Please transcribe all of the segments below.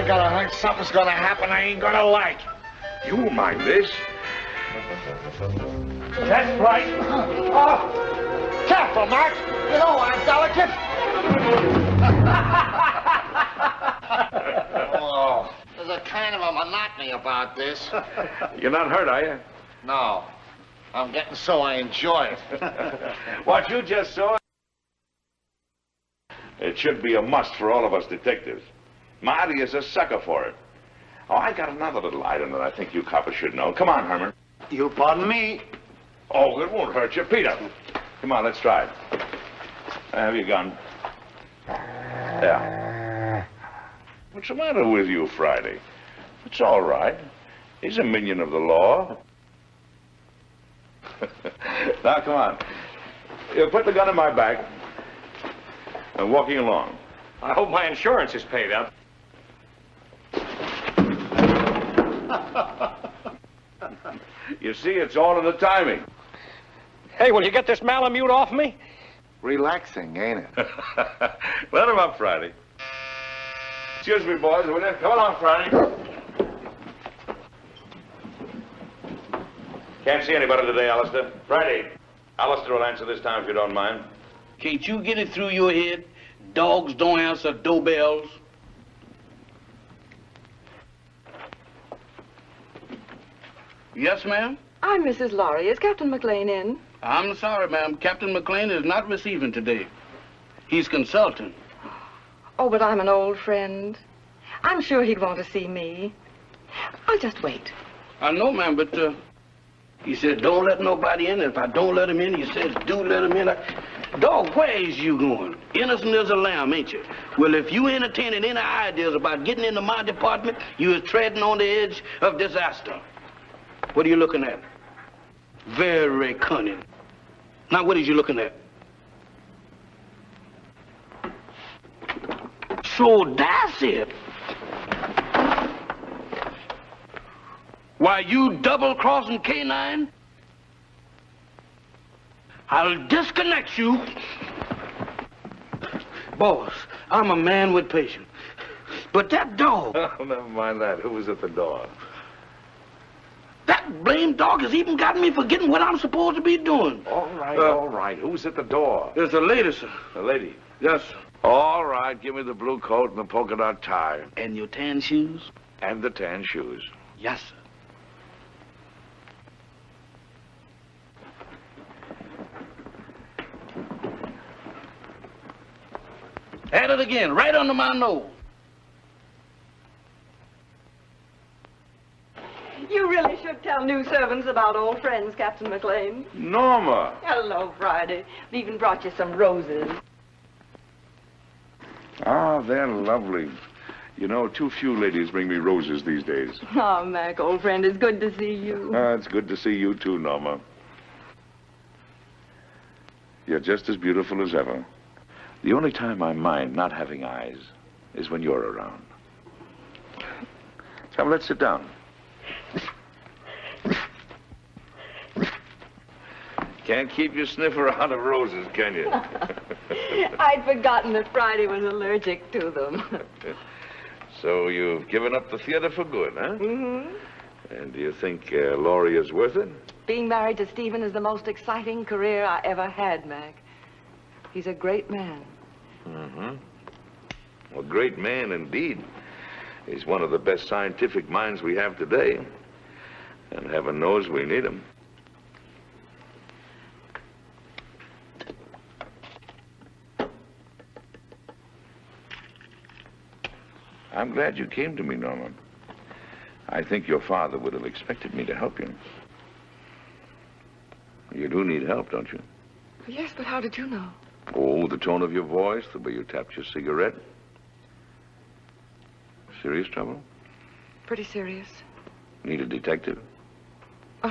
I got a hunch something's gonna happen I ain't gonna like. You won't mind this. That's right. Oh, careful, Mac. You know I'm delicate. Oh, there's a kind of a monotony about this. You're not hurt, are you? No. I'm getting so I enjoy it. What you just saw, it should be a must for all of us detectives. Marty is a sucker for it. Oh, I got another little item that I think you coppers should know. Come on, Herman. You pardon me? Oh, it won't hurt you. Peter, come on, let's try it. Have your gun. There. What's the matter with you, Friday? It's all right. He's a minion of the law. Now, come on. You put the gun in my back. I'm walking along. I hope my insurance is paid up. You see, it's all in the timing. Hey, will you get this Malamute off me? Relaxing, ain't it? Let him up, Friday. Excuse me, boys, will you? Come along, Friday. Can't see anybody today, Alistair. Friday. Alistair will answer this time if you don't mind. Can't you get it through your head? Dogs don't answer doorbells. Yes, ma'am? I'm Mrs. Laurie. Is Captain McLean in? I'm sorry, ma'am. Captain McLean is not receiving today. He's consulting. Oh, but I'm an old friend. I'm sure he'd want to see me. I'll just wait. I know, ma'am, but he said don't let nobody in. If I don't let him in, he says do let him in. Dog, where is you going? Innocent as a lamb, ain't you? Well, if you entertaining any ideas about getting into my department, you is treading on the edge of disaster. What are you looking at? Very cunning. Now, what is you looking at? So that's it. Why, you double-crossing canine? I'll disconnect you. Boss, I'm a man with patience. But that dog... Oh, never mind that. Who was at the door? That blamed dog has even got me forgetting what I'm supposed to be doing. All right, all right. Who's at the door? There's a lady, sir. The lady? Yes, sir. All right, give me the blue coat and the polka dot tie. And your tan shoes? And the tan shoes. Yes, sir. At it again, right under my nose. You really should tell new servants about old friends, Captain McLean. Norma! Hello, Friday. We even brought you some roses. Ah, they're lovely. You know, too few ladies bring me roses these days. Oh, Mac, old friend, it's good to see you. It's good to see you too, Norma. You're just as beautiful as ever. The only time I mind not having eyes is when you're around. Come, let's sit down. Can't keep your sniffer out of roses, can you? I'd forgotten that Friday was allergic to them. So you've given up the theater for good, huh? Mm-hmm. And do you think Laurie is worth it? Being married to Stephen is the most exciting career I ever had, Mac. He's a great man. A great man indeed. He's one of the best scientific minds we have today. And heaven knows we need him. I'm glad you came to me, Norma. I think your father would have expected me to help you. You do need help, don't you? Yes, but how did you know? Oh, the tone of your voice, the way you tapped your cigarette. Serious trouble? Pretty serious. Need a detective?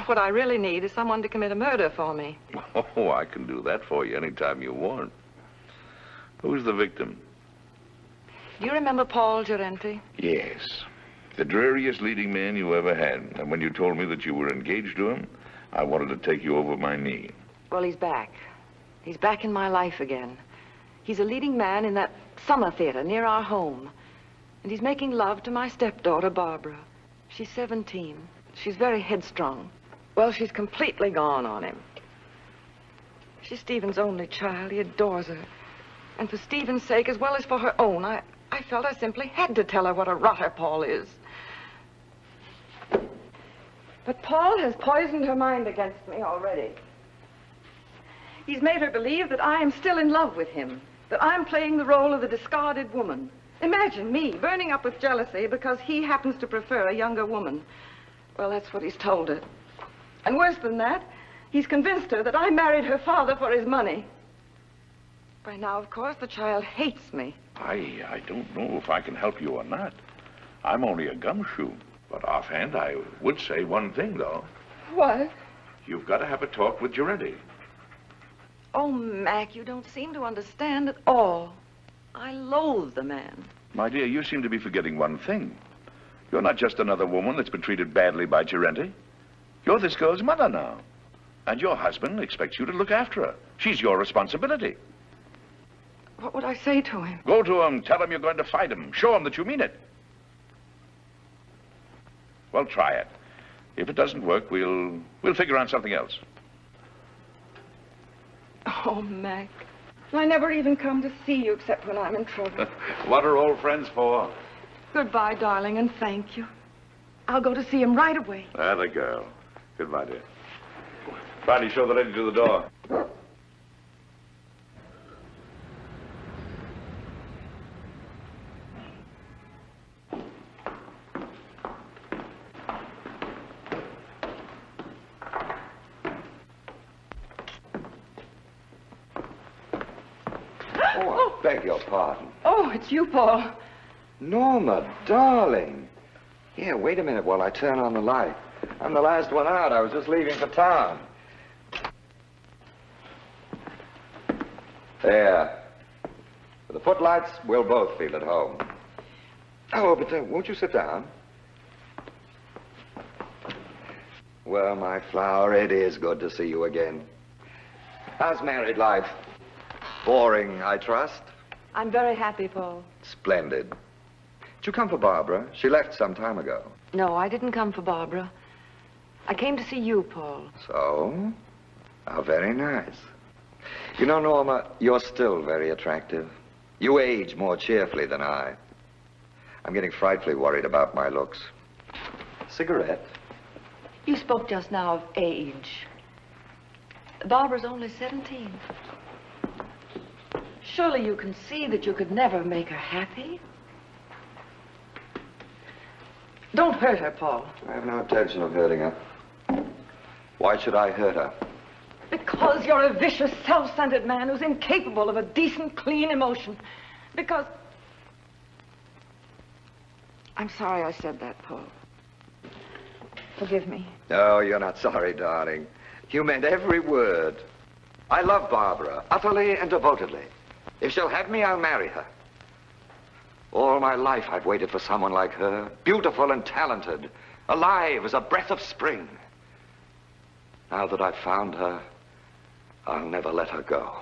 What I really need is someone to commit a murder for me. Oh, I can do that for you anytime you want. Who's the victim? Do you remember Paul Gerenti? Yes. The dreariest leading man you ever had. And when you told me that you were engaged to him, I wanted to take you over my knee. Well, he's back. He's back in my life again. He's a leading man in that summer theater near our home. And he's making love to my stepdaughter, Barbara. She's 17. She's very headstrong. Well, she's completely gone on him. She's Stephen's only child. He adores her. And for Stephen's sake, as well as for her own, I felt I simply had to tell her what a rotter Paul is. But Paul has poisoned her mind against me already. He's made her believe that I am still in love with him, that I'm playing the role of the discarded woman. Imagine me burning up with jealousy because he happens to prefer a younger woman. Well, that's what he's told her. And worse than that, he's convinced her that I married her father for his money. By now, of course, the child hates me. I don't know if I can help you or not. I'm only a gumshoe. But offhand, I would say one thing, though. What? You've got to have a talk with Giretti. Oh, Mac, you don't seem to understand at all. I loathe the man. My dear, you seem to be forgetting one thing. You're not just another woman that's been treated badly by Giretti. You're this girl's mother now. And your husband expects you to look after her. She's your responsibility. What would I say to him? Go to him, tell him you're going to fight him. Show him that you mean it. Well, try it. If it doesn't work, we'll figure on something else. Oh, Mac. I never even come to see you except when I'm in trouble. What are old friends for? Goodbye, darling, and thank you. I'll go to see him right away. That a girl. Goodbye, dear. Finally, show the lady to the door. Oh, I beg your pardon. Oh, it's you, Paul. Norma, darling. Here, wait a minute while I turn on the light. I'm the last one out. I was just leaving for town. There. With the footlights, we'll both feel at home. Oh, but won't you sit down? Well, my flower, it is good to see you again. How's married life? Boring, I trust? I'm very happy, Paul. Splendid. Did you come for Barbara? She left some time ago. No, I didn't come for Barbara. I came to see you, Paul. So? How very nice. You know, Norma, you're still very attractive. You age more cheerfully than I. I'm getting frightfully worried about my looks. Cigarette? You spoke just now of age. Barbara's only 17. Surely you can see that you could never make her happy. Don't hurt her, Paul. I have no intention of hurting her. Why should I hurt her? Because you're a vicious, self-centered man who's incapable of a decent, clean emotion. Because... I'm sorry I said that, Paul. Forgive me. No, you're not sorry, darling. You meant every word. I love Barbara, utterly and devotedly. If she'll have me, I'll marry her. All my life I've waited for someone like her, beautiful and talented, alive as a breath of spring. Now that I've found her, I'll never let her go.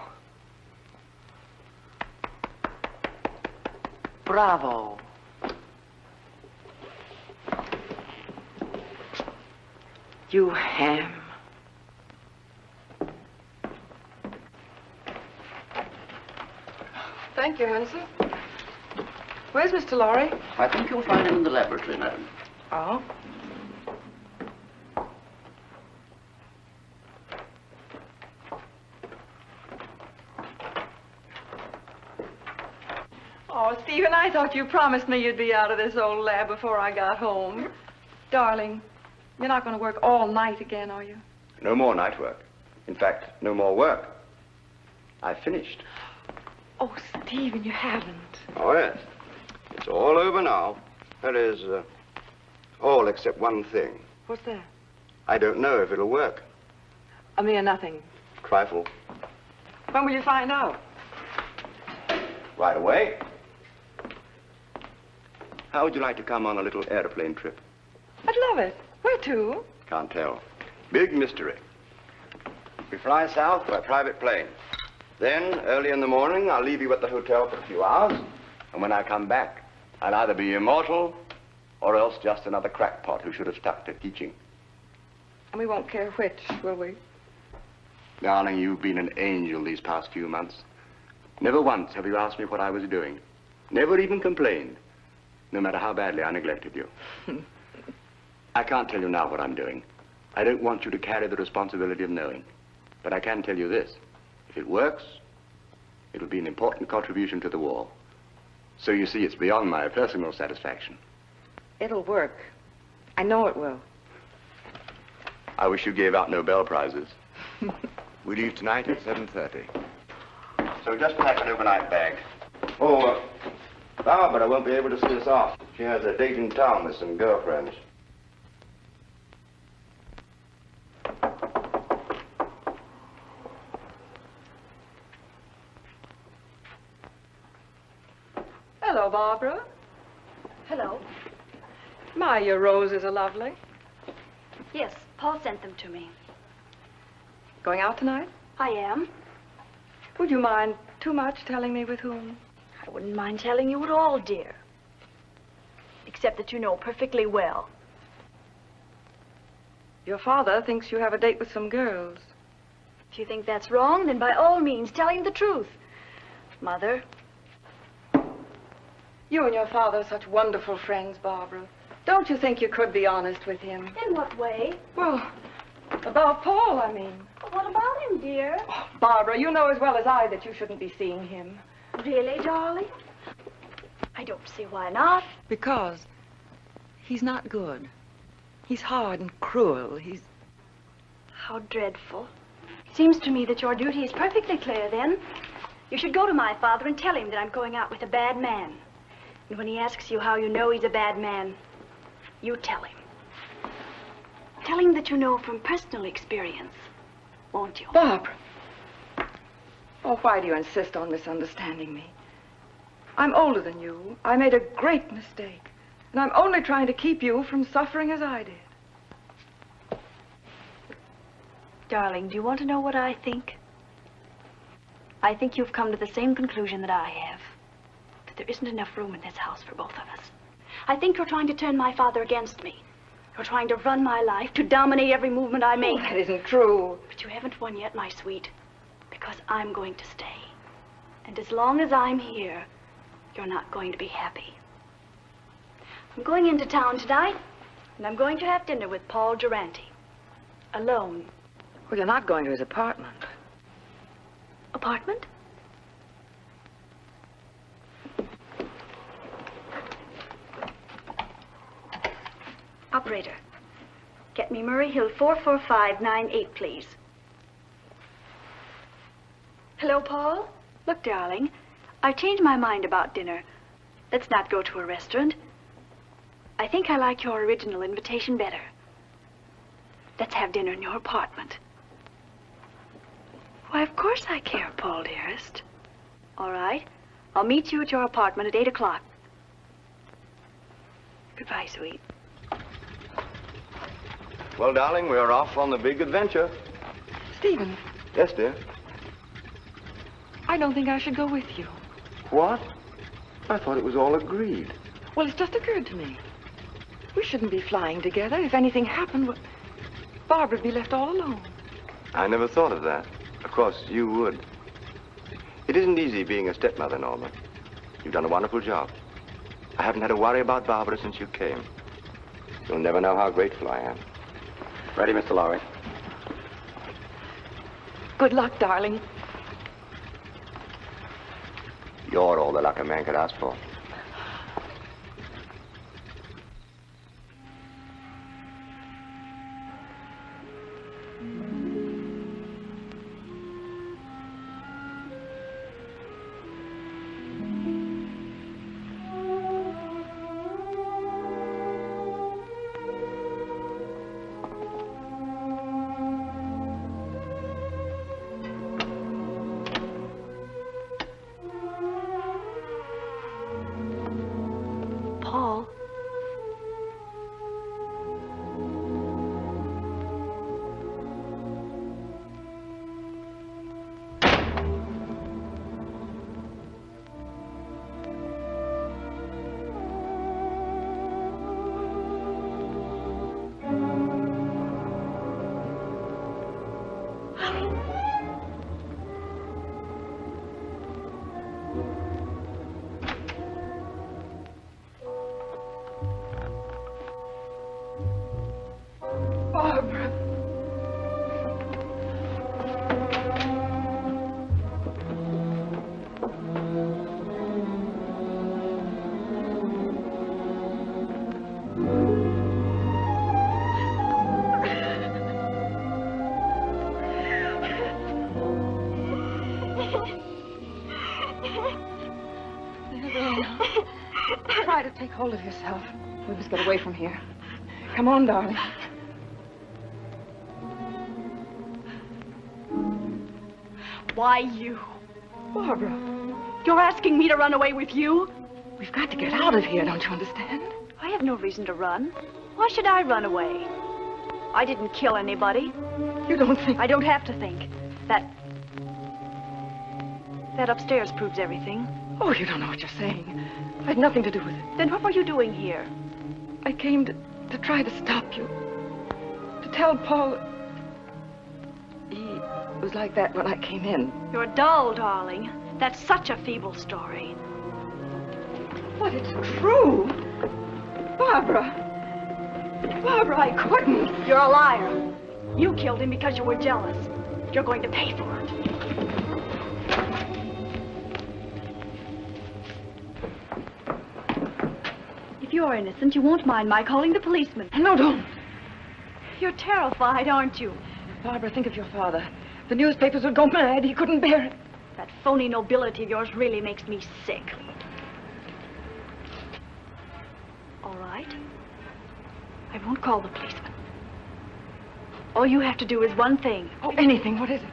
Bravo. You ham. Thank you, Hanson. Where's Mr. Lorry? I think you'll find him in the laboratory, madam. Oh? Oh, Stephen, I thought you promised me you'd be out of this old lab before I got home. Darling, you're not going to work all night again, are you? No more night work. In fact, no more work. I've finished. Oh, Stephen, you haven't. Oh, yes. It's all over now. That is, all except one thing. What's that? I don't know if it'll work. A mere nothing. Trifle. When will you find out? Right away. How would you like to come on a little airplane trip? I'd love it. Where to? Can't tell. Big mystery. We fly south by private plane. Then, early in the morning, I'll leave you at the hotel for a few hours. And when I come back, I'll either be immortal or else just another crackpot who should have stuck to teaching. And we won't care which, will we? Darling, you've been an angel these past few months. Never once have you asked me what I was doing. Never even complained, no matter how badly I neglected you. I can't tell you now what I'm doing. I don't want you to carry the responsibility of knowing. But I can tell you this. If it works, it will be an important contribution to the war. So you see, it's beyond my personal satisfaction. It'll work. I know it will. I wish you gave out Nobel Prizes. We leave tonight at 7:30. So just pack an overnight bag. Oh, Barbara won't be able to see us off. She has a date in town with some girlfriends. Hello, Barbara. Hello. My, your roses are lovely. Yes, Paul sent them to me. Going out tonight? I am. Would you mind too much telling me with whom? I wouldn't mind telling you at all, dear. Except that you know perfectly well. Your father thinks you have a date with some girls. If you think that's wrong, then by all means tell him the truth. Mother. You and your father are such wonderful friends, Barbara. Don't you think you could be honest with him? In what way? Well, about Paul, I mean. What about him, dear? Oh, Barbara, you know as well as I that you shouldn't be seeing him. Really, darling? I don't see why not. Because he's not good. He's hard and cruel. He's... How dreadful. Seems to me that your duty is perfectly clear, then. You should go to my father and tell him that I'm going out with a bad man. And when he asks you how you know he's a bad man, you tell him. Tell him that you know from personal experience, won't you? Barbara. Oh, why do you insist on misunderstanding me? I'm older than you. I made a great mistake. And I'm only trying to keep you from suffering as I did. Darling, do you want to know what I think? I think you've come to the same conclusion that I have. That there isn't enough room in this house for both of us. I think you're trying to turn my father against me. You're trying to run my life, to dominate every movement I make. Oh, that isn't true. But you haven't won yet, my sweet. Because I'm going to stay. And as long as I'm here, you're not going to be happy. I'm going into town tonight, and I'm going to have dinner with Paul Durante. Alone. Well, you're not going to his apartment. Apartment? Operator, get me Murray Hill 44598, please. Hello, Paul? Look, darling, I've changed my mind about dinner. Let's not go to a restaurant. I think I like your original invitation better. Let's have dinner in your apartment. Why, of course I care, Paul, dearest. All right. I'll meet you at your apartment at 8 o'clock. Goodbye, sweet. Well, darling, we're off on the big adventure. Stephen, Yes, dear. I don't think I should go with you. What? I thought it was all agreed. Well, it's just occurred to me. We shouldn't be flying together. If anything happened, well, Barbara'd be left all alone. I never thought of that. Of course, you would. It isn't easy being a stepmother, Norma. You've done a wonderful job. I haven't had to worry about Barbara since you came. You'll never know how grateful I am. Ready, Mr. Lowry? Good luck, darling. You're all the luck a man could ask for. Lorraine, try to take hold of yourself. We must get away from here. Come on, darling. Why you? Barbara, You're asking me to run away with you? we've got to get out of here, don't you understand? I have no reason to run. Why should I run away? I didn't kill anybody. You don't think... I don't have to think. That upstairs proves everything. Oh, you don't know what you're saying. I had nothing to do with it. Then what were you doing here? I came to try to stop you. To tell Paul... He was like that when I came in. You're dull, darling. That's such a feeble story. But it's true. Barbara. Barbara, I couldn't. You're a liar. You killed him because you were jealous. You're going to pay for it. If you're innocent, you won't mind my calling the policeman. No, don't. You're terrified, aren't you? Barbara, think of your father. The newspapers would go mad. He couldn't bear it. That phony nobility of yours really makes me sick. All right. I won't call the policeman. All you have to do is one thing. Oh, anything. What is it?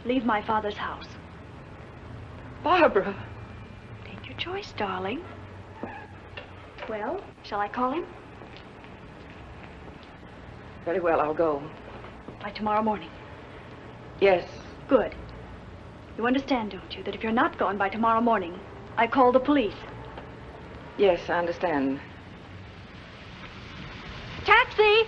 Leave my father's house. Barbara. Take your choice, darling. Well, shall I call him? Very well, I'll go. By tomorrow morning. Yes. Good. You understand, don't you, that if you're not gone by tomorrow morning, I call the police. Yes, I understand. Taxi!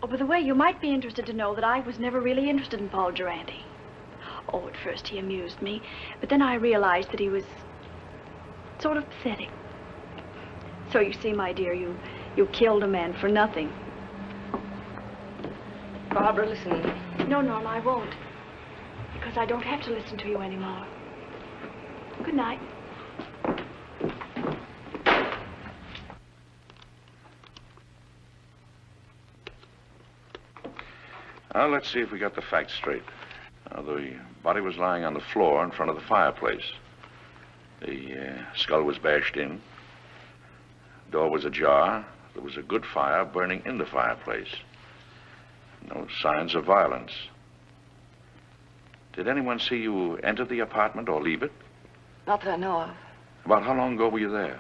Oh, by the way, you might be interested to know that I was never really interested in Paul Durante. Oh, at first he amused me, but then I realized that he was sort of pathetic. So you see, my dear, you killed a man for nothing. Barbara, listen. No, Norma, I won't. Because I don't have to listen to you anymore. Good night. Now, let's see if we got the facts straight. The body was lying on the floor in front of the fireplace. The skull was bashed in. Door was ajar. There was a good fire burning in the fireplace. No signs of violence. Did anyone see you enter the apartment or leave it? Not that I know of. About how long ago were you there?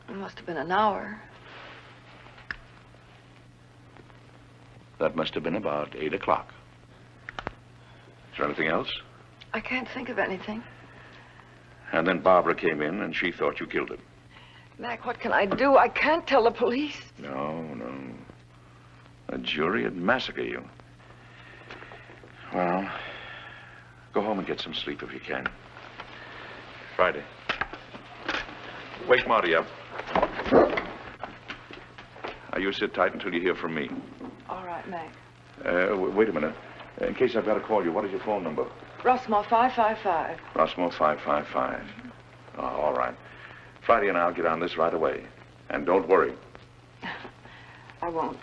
It must have been an hour. That must have been about 8 o'clock. Is there anything else? I can't think of anything. And then Barbara came in and she thought you killed him. Mac, what can I do? I can't tell the police. No. A jury would massacre you. Well, go home and get some sleep if you can. Friday. Wake Marty up. Now, you sit tight until you hear from me. All right, Mac. Wait a minute. In case I've got to call you, what is your phone number? Rossmore 555. Rossmore 555. Oh, all right. Friday and I'll get on this right away. And don't worry. I won't.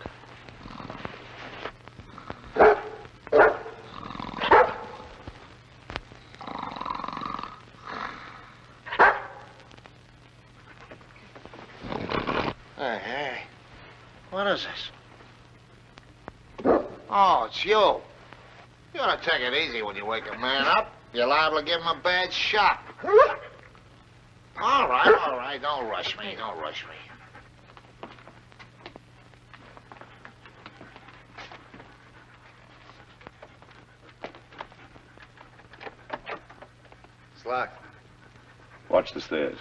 Hey. What is this? Oh, it's you. You ought to take it easy when you wake a man up. You're liable to give him a bad shock. All right. Don't rush me. It's locked. Watch the stairs.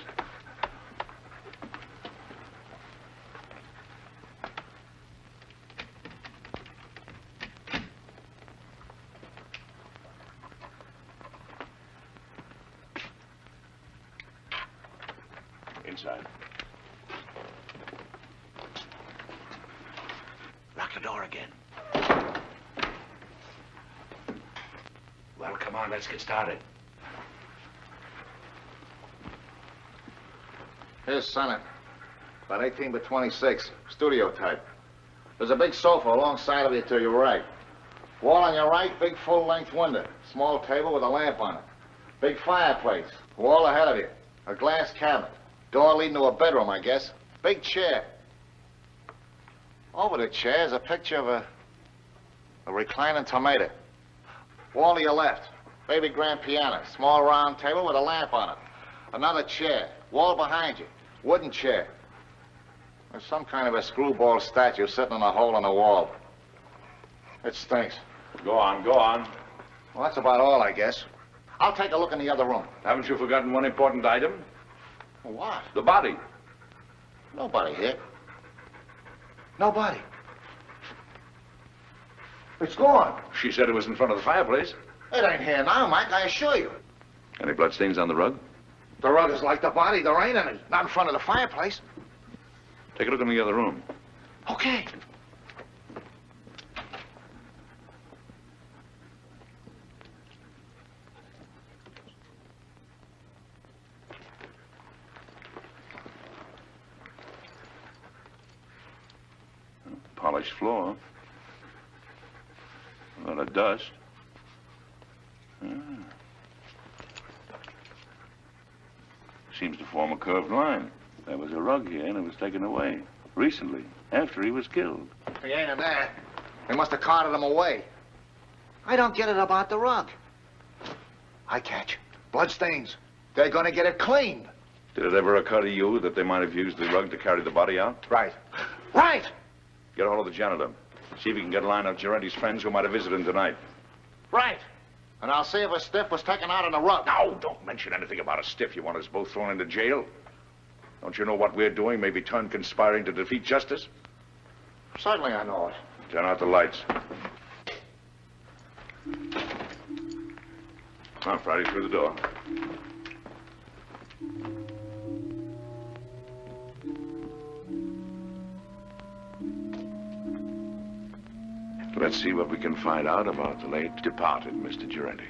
Inside. Lock the door again. Well, come on, let's get started. Here's Senate. About 18 by 26. Studio type. There's a big sofa alongside of you to your right. Wall on your right, big full-length window. Small table with a lamp on it. Big fireplace. Wall ahead of you. A glass cabinet. Door leading to a bedroom, I guess. Big chair. Over the chair is a picture of a reclining tomato. Wall to your left. Baby grand piano. Small round table with a lamp on it. Another chair. Wall behind you. Wooden chair. There's some kind of a screwball statue sitting in a hole in the wall. It stinks. Go on, go on. Well, that's about all, I guess. I'll take a look in the other room. Haven't you forgotten one important item? What? The body. Nobody here. Nobody. It's gone. She said it was in front of the fireplace. It ain't here now, Mike, I assure you. Any bloodstains on the rug? The rug is like the body. There ain't any. Not in front of the fireplace. Take a look in the other room. Okay. Polished floor. A lot of dust. Seems to form a curved line. There was a rug here and it was taken away. Recently, after he was killed. He ain't in there. They must have carted him away. I don't get it about the rug. I catch. Bloodstains. They're gonna get it cleaned. Did it ever occur to you that they might have used the rug to carry the body out? Right. Right! Get a hold of the janitor. See if you can get a line of Giretti's friends who might have visited him tonight. Right. And I'll see if a stiff was taken out on the rug. No, don't mention anything about a stiff. You want us both thrown into jail? Don't you know what we're doing may be turned conspiring to defeat justice? Certainly I know it. Turn out the lights. Now, Friday, through the door. Let's see what we can find out about the late departed Mr. Giretti.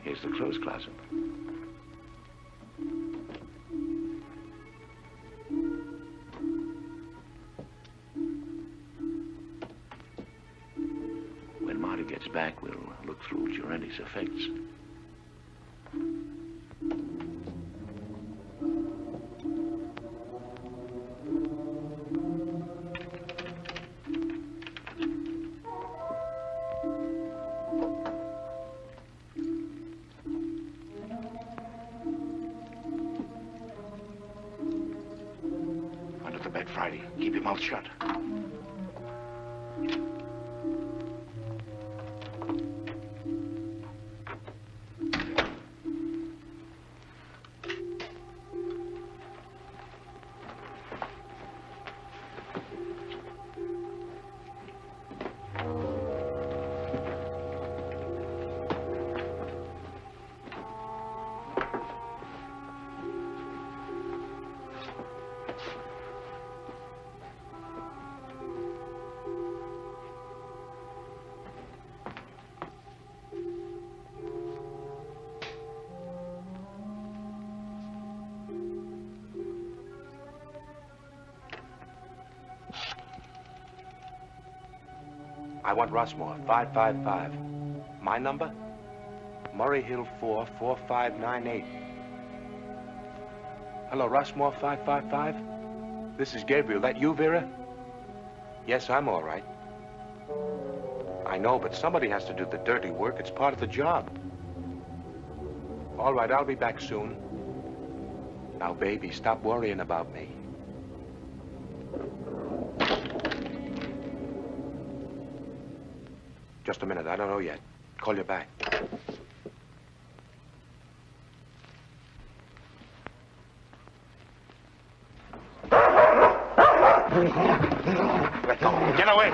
Here's the clothes closet. When Marty gets back, we'll look through Giretti's effects. Under the bed, Friday. Keep your mouth shut. I want Rossmore, 555. My number? Murray Hill 4, 4598. Hello, Rossmore, 555? This is Gabriel. That you, Vera? Yes, I'm all right. I know, but somebody has to do the dirty work. It's part of the job. All right, I'll be back soon. Now, baby, stop worrying about me. Just a minute, I don't know yet. Call you back. Get away!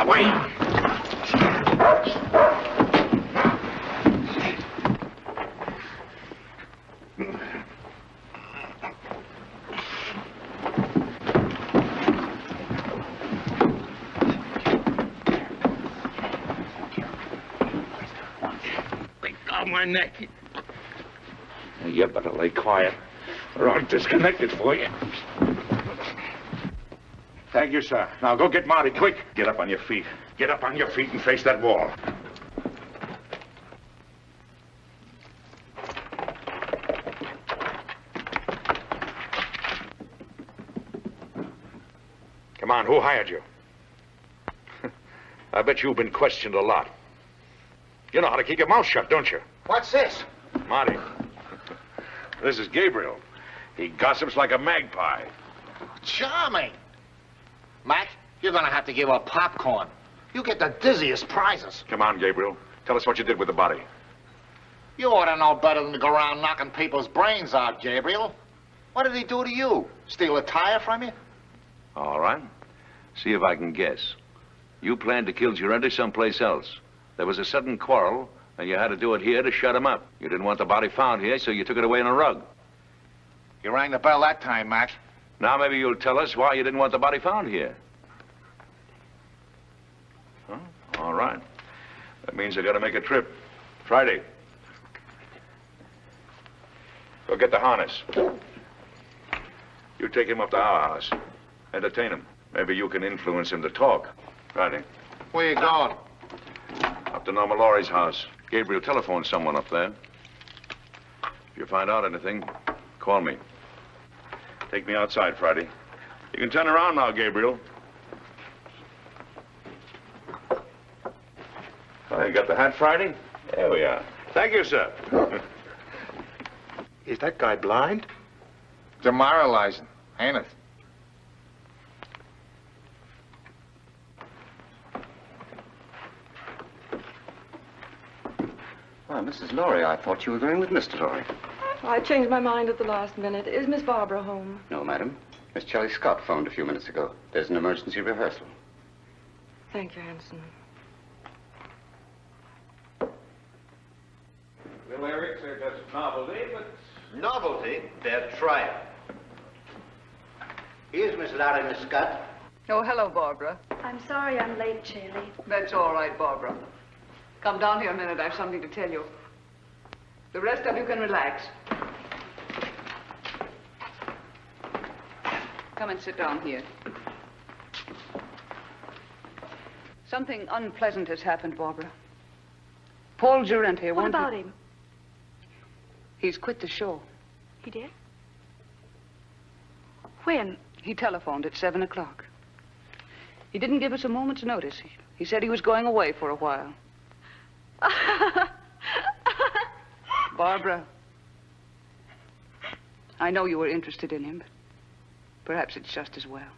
Away! My neck. You better lay quiet, or I'll disconnect it for you. Thank you, sir. Now go get Marty, quick. Get up on your feet. Get up on your feet and face that wall. Come on, who hired you? I bet you've been questioned a lot. You know how to keep your mouth shut, don't you? What's this? Marty, this is Gabriel. He gossips like a magpie. Charming. Mac, you're gonna have to give up popcorn. You get the dizziest prizes. Come on, Gabriel. Tell us what you did with the body. You ought to know better than to go around knocking people's brains out, Gabriel. What did he do to you? Steal a tire from you? All right. See if I can guess. You planned to kill Girente someplace else. There was a sudden quarrel, and you had to do it here to shut him up. You didn't want the body found here, so you took it away in a rug. You rang the bell that time, Mac. Now maybe you'll tell us why you didn't want the body found here. Huh? All right. That means I gotta make a trip. Friday. Go get the harness. You take him up to our house. Entertain him. Maybe you can influence him to talk. Friday. Where you going? Up to Norma Laurie's house. Gabriel telephoned someone up there. If you find out anything, call me. Take me outside, Friday. You can turn around now, Gabriel. Oh, you got the hat, Friday? There we are. Thank you, sir. Is that guy blind? Demoralizing, ain't it? Well, Mrs. Laurie, I thought you were going with Mr. Laurie. I changed my mind at the last minute. Is Miss Barbara home? No, madam. Miss Charlie Scott phoned a few minutes ago. There's an emergency rehearsal. Thank you, Hanson. The lyrics are just novelty, but... Novelty? They're trial. Here's Miss Larry, Miss Scott. Oh, hello, Barbara. I'm sorry I'm late, Charlie. That's all right, Barbara. Come down here a minute. I have something to tell you. The rest of you can relax. Come and sit down here. Something unpleasant has happened, Barbara. Paul Girente What wanted... about him? He's quit the show. He did? When? He telephoned at 7 o'clock. He didn't give us a moment's notice. He said he was going away for a while. Barbara, I know you were interested in him, but perhaps it's just as well.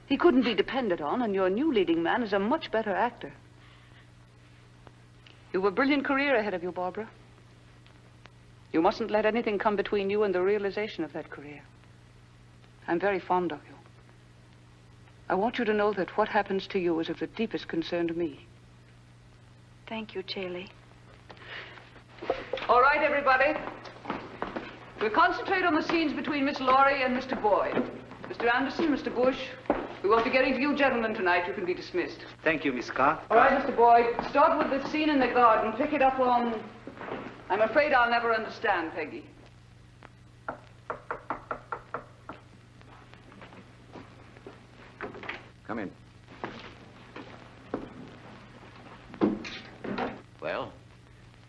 He couldn't be depended on, and your new leading man is a much better actor. You have a brilliant career ahead of you, Barbara. You mustn't let anything come between you and the realization of that career. I'm very fond of you. I want you to know that what happens to you is of the deepest concern to me. Thank you, Charlie. All right, everybody. We'll concentrate on the scenes between Miss Laurie and Mr. Boyd. Mr. Anderson, Mr. Bush, we won't be getting to you gentlemen tonight. You can be dismissed. Thank you, Miss Scott. All right, Mr. Boyd, start with the scene in the garden. Pick it up on... I'm afraid I'll never understand, Peggy. Come in. Well,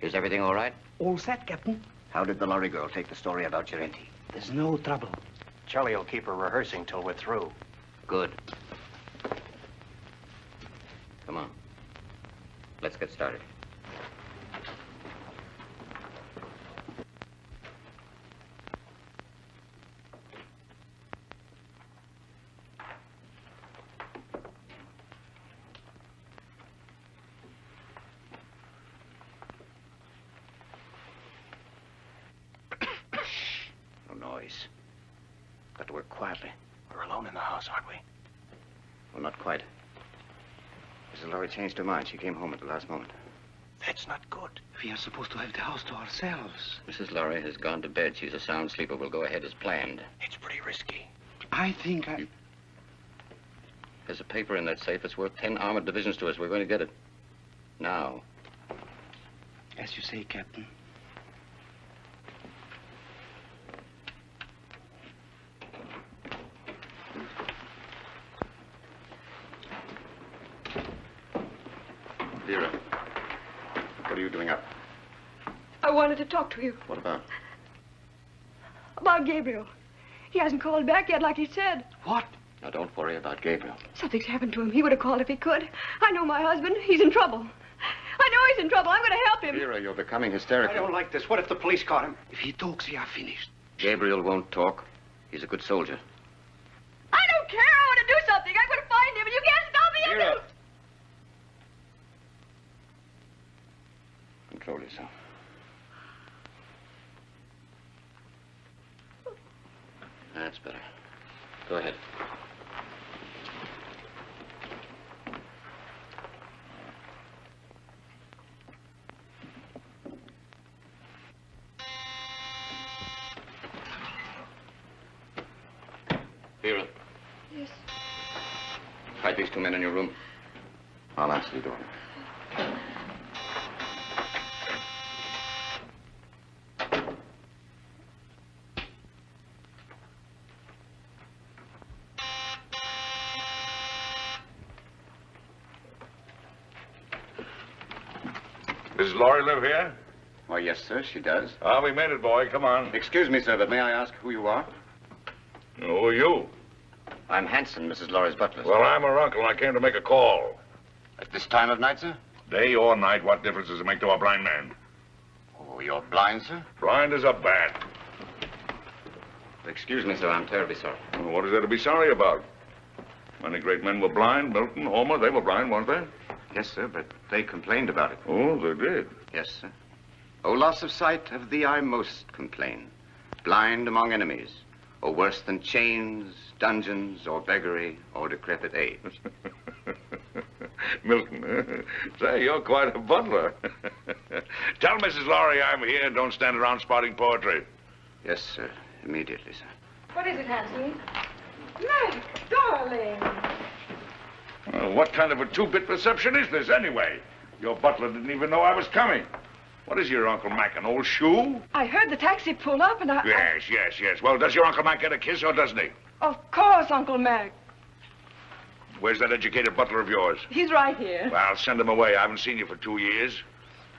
is everything all right? All set, Captain. How did the lorry girl take the story about Girente? There's no trouble. Charlie will keep her rehearsing till we're through. Good. Come on. Let's get started. Noise. Got to work quietly. We're alone in the house, aren't we? Well, not quite. Mrs. Laurie changed her mind. She came home at the last moment. That's not good. We are supposed to have the house to ourselves. Mrs. Laurie has gone to bed. She's a sound sleeper. We'll go ahead as planned. It's pretty risky. I think I... There's a paper in that safe. It's worth 10 armored divisions to us. We're going to get it. Now. As you say, Captain. Vera, what are you doing up? I wanted to talk to you What about? about Gabriel. He hasn't called back yet like he said. What? Now, don't worry about Gabriel. Something's happened to him. He would have called if he could. I know my husband. He's in trouble. I know he's in trouble. I'm going to help him. Vera, you're becoming hysterical. I don't like this. What if the police caught him? If he talks, we are finished. Gabriel won't talk. He's a good soldier. I don't care. I want to do something. I'm going to find him, and you can't stop me. Vera! Control yourself. That's better. Go ahead. Vera. Yes. Hide these two men in your room. I'll answer the door. Does Laurie live here? Why, yes, sir, she does. Ah, we made it, boy. Come on. Excuse me, sir, but may I ask who you are? Who are you? I'm Hanson, Mrs. Laurie's butler. Well, I'm her uncle, and I came to make a call. At this time of night, sir? Day or night, what difference does it make to a blind man? Oh, you're blind, sir? Blind as a bat. Excuse me, sir, I'm terribly sorry. Well, what is there to be sorry about? Many great men were blind. Milton, Homer, they were blind, weren't they? Yes, sir, but they complained about it. Oh, they did. Yes, sir. Oh, loss of sight, of thee I most complain. Blind among enemies, or worse than chains, dungeons, or beggary, or decrepit age. Milton, say, you're quite a butler. Tell Mrs. Laurie I'm here and don't stand around spouting poetry. Yes, sir. Immediately, sir. What is it, Hanson? Mac, darling. What kind of a two-bit reception is this, anyway? Your butler didn't even know I was coming. What is your Uncle Mac, an old shoe? I heard the taxi pull up and I... Yes. Well, does your Uncle Mac get a kiss or doesn't he? Of course, Uncle Mac. Where's that educated butler of yours? He's right here. Well, send him away. I haven't seen you for 2 years.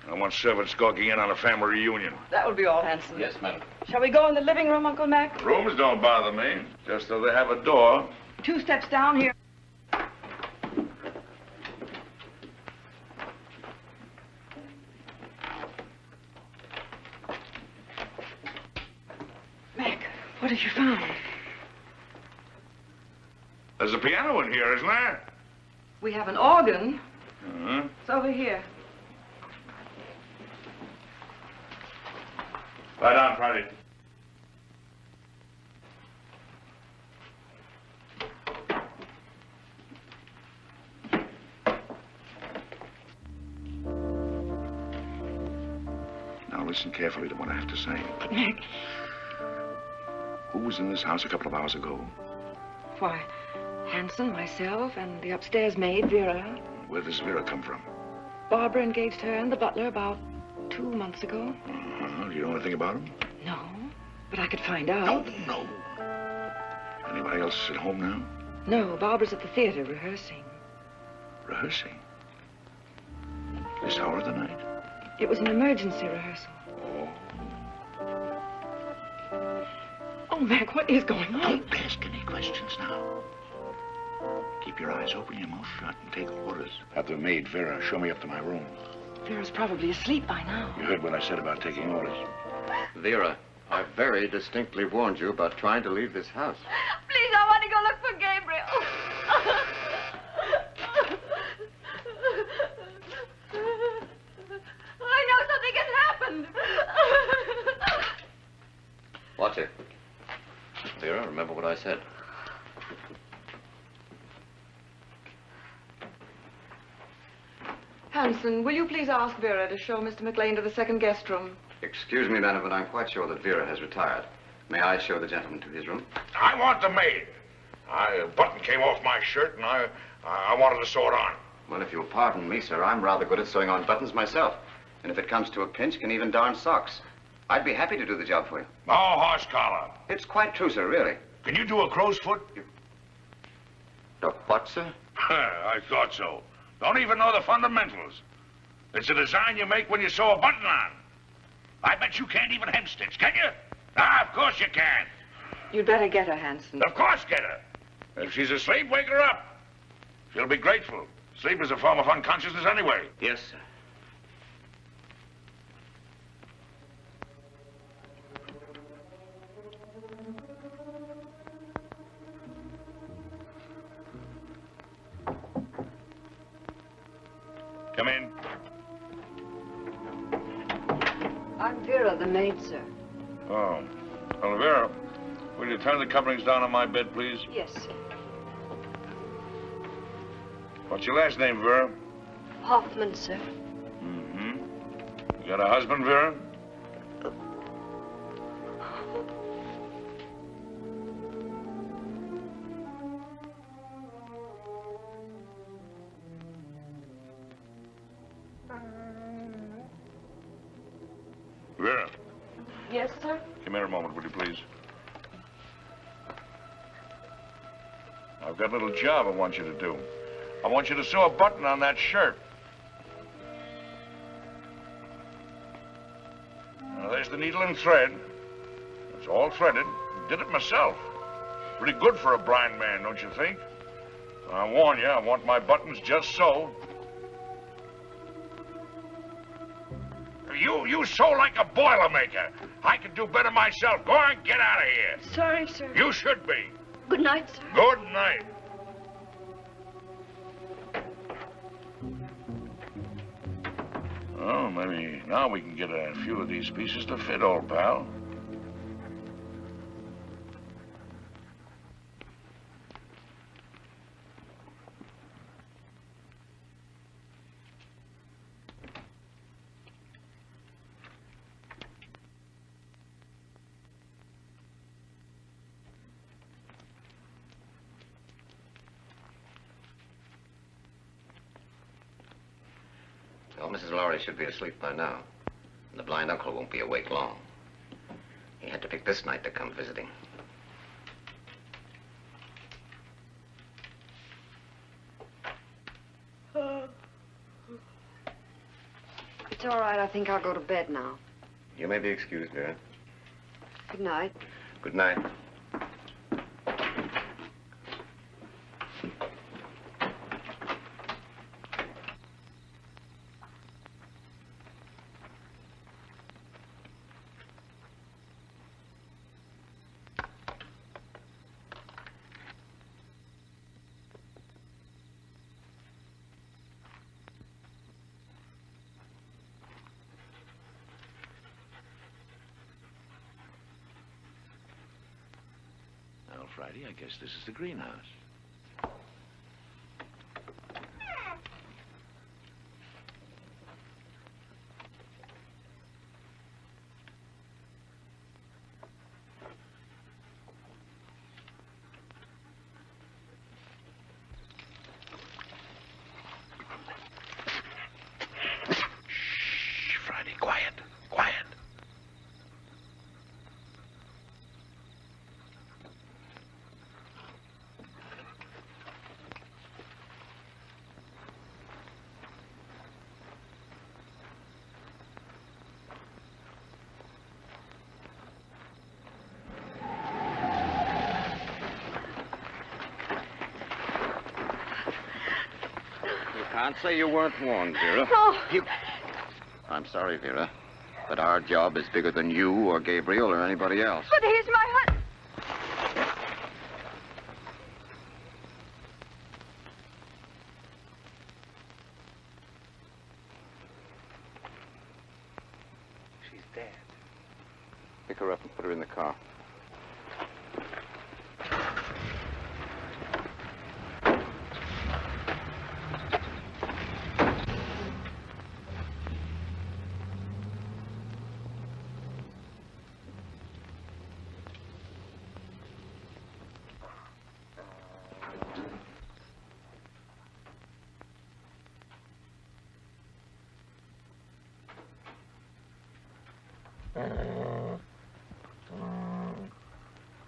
I don't want servants gawking in on a family reunion. That will be all, Hanson. Yes, madam. Shall we go in the living room, Uncle Mac? Rooms don't bother me, just so they have a door. 2 steps down here. Mac, what have you found? There's a piano in here, isn't there? We have an organ. Uh-huh. It's over here. Lie down, Friday. Now listen carefully to what I have to say. But, Mac... Who was in this house a couple of hours ago? Why, Hanson, myself, and the upstairs maid, Vera. Where does Vera come from? Barbara engaged her and the butler about 2 months ago. Uh-huh. You know anything about him? No, but I could find out. No. Anybody else at home now? No, Barbara's at the theater rehearsing. Rehearsing? This hour of the night? It was an emergency rehearsal. Oh, Mac, what is going on? Don't ask any questions now. Keep your eyes open, your mouth shut, and take orders. Have the maid, Vera, show me up to my room. Vera's probably asleep by now. You heard what I said about taking orders. Vera, I very distinctly warned you about trying to leave this house. Please, I want to go look for Gabriel. I know something has happened. Watch it. Vera, remember what I said. Hanson, will you please ask Vera to show Mr. McLean to the second guest room? Excuse me, madam, but I'm quite sure that Vera has retired. May I show the gentleman to his room? I want the maid. A button came off my shirt, and I wanted to sew it on. Well, if you'll pardon me, sir, I'm rather good at sewing on buttons myself. And if it comes to a pinch, can even darn socks. I'd be happy to do the job for you. No horse collar. It's quite true, sir, really. Can you do a crow's foot? What, sir? I thought so. Don't even know the fundamentals. It's a design you make when you sew a button on. I bet you can't even hem stitch, can you? Ah, of course you can. You'd better get her, Hanson. Of course get her. If she's asleep, wake her up. She'll be grateful. Sleep is a form of unconsciousness anyway. Yes, sir. Come in. I'm Vera, the maid, sir. Oh. Well, Vera, will you turn the coverings down on my bed, please? Yes, sir. What's your last name, Vera? Hoffman, sir. Mm-hmm. You got a husband, Vera? Vera, Yes, sir? come here a moment, will you please? I've got a little job I want you to do. I want you to sew a button on that shirt. Now, there's the needle and thread. It's all threaded. Did it myself. Pretty good for a blind man, don't you think? I warn you, I want my buttons just so. You sew like a Boilermaker. I can do better myself. Go on, get out of here. Sorry, sir. You should be. Good night, sir. Good night. Oh, maybe now we can get a few of these pieces to fit, old pal. Well, Mrs. Lowry should be asleep by now. And the blind uncle won't be awake long. He had to pick this night to come visiting. It's all right. I think I'll go to bed now. You may be excused, Vera. Good night. Good night. Well, Friday, I guess this is the greenhouse. Shh, Friday, quiet, quiet. Can't say you weren't warned, Vera. No. I'm sorry, Vera, but our job is bigger than you or Gabriel or anybody else. But he's my husband. She's dead. Pick her up and put her in the car.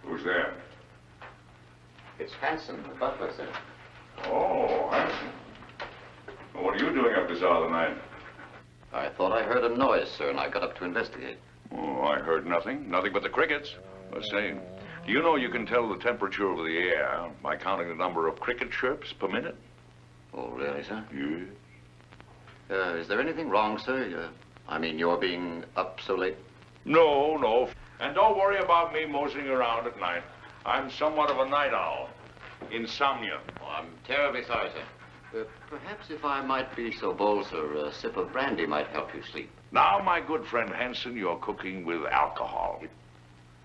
Who's there? It's Hanson, the butler, sir. Oh, Hanson. What are you doing up this hour of the night? I thought I heard a noise, sir, and I got up to investigate. Oh, I heard nothing. Nothing but the crickets. Let's say, do you know you can tell the temperature of the air by counting the number of cricket chirps per minute? Oh, really, sir? Yes. Is there anything wrong, sir? I mean, you're being up so late? No, no. And don't worry about me moseying around at night. I'm somewhat of a night owl. Insomnia. Oh, I'm terribly sorry, sir. Perhaps if I might be so bold, sir, a sip of brandy might help you sleep. Now, my good friend Hanson, you're cooking with alcohol.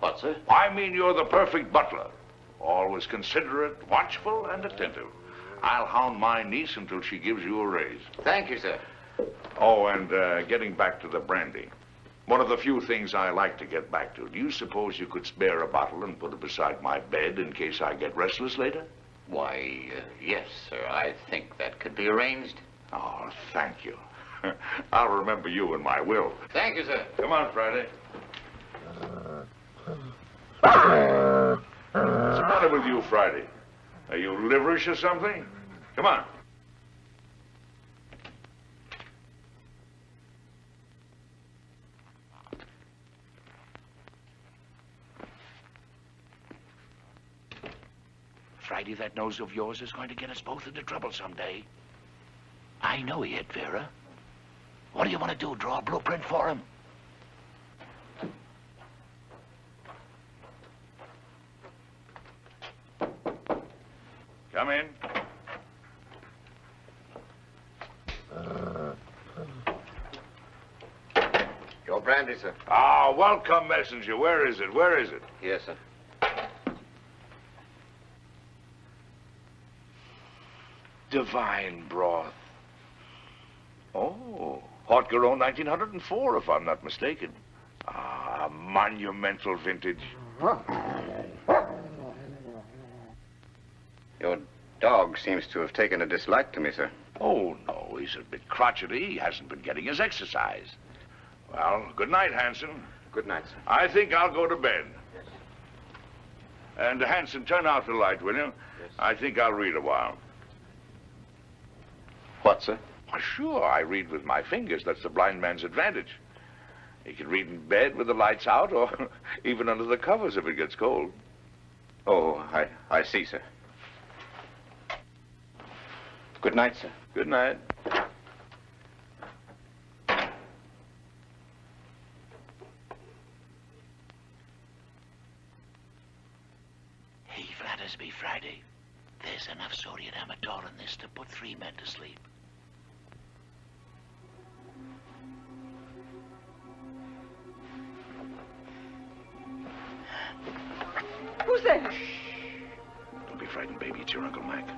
What, sir? I mean, you're the perfect butler. Always considerate, watchful, and attentive. I'll hound my niece until she gives you a raise. Thank you, sir. Oh, and getting back to the brandy. One of the few things I like to get back to. Do you suppose you could spare a bottle and put it beside my bed in case I get restless later? Why, yes, sir. I think that could be arranged. Oh, thank you. I'll remember you in my will. Thank you, sir. Come on, Friday. What's the matter with you, Friday? Are you liverish or something? Come on. Friday, that nose of yours is going to get us both into trouble someday. I know he hit Vera. What do you want to do, draw a blueprint for him? Come in. Your brandy, sir. Ah, welcome, messenger. Where is it? Where is it? Yes, sir. Divine broth. Oh, Haute-Garonne 1904, if I'm not mistaken. Ah, monumental vintage. Your dog seems to have taken a dislike to me, sir. Oh, no, he's a bit crotchety. He hasn't been getting his exercise. Well, good night, Hanson. Good night, sir. I think I'll go to bed. Yes. And, Hanson, turn out the light, will you? Yes. I think I'll read a while. What, sir? Why, sure, I read with my fingers. That's the blind man's advantage. He can read in bed with the lights out or even under the covers if it gets cold. Oh, I see, sir. Good night, sir. Good night. Hey, flatters me, Friday. There's enough sodium amytal in this to put 3 men to sleep. Who's there? Don't be frightened, baby. It's your Uncle Mac.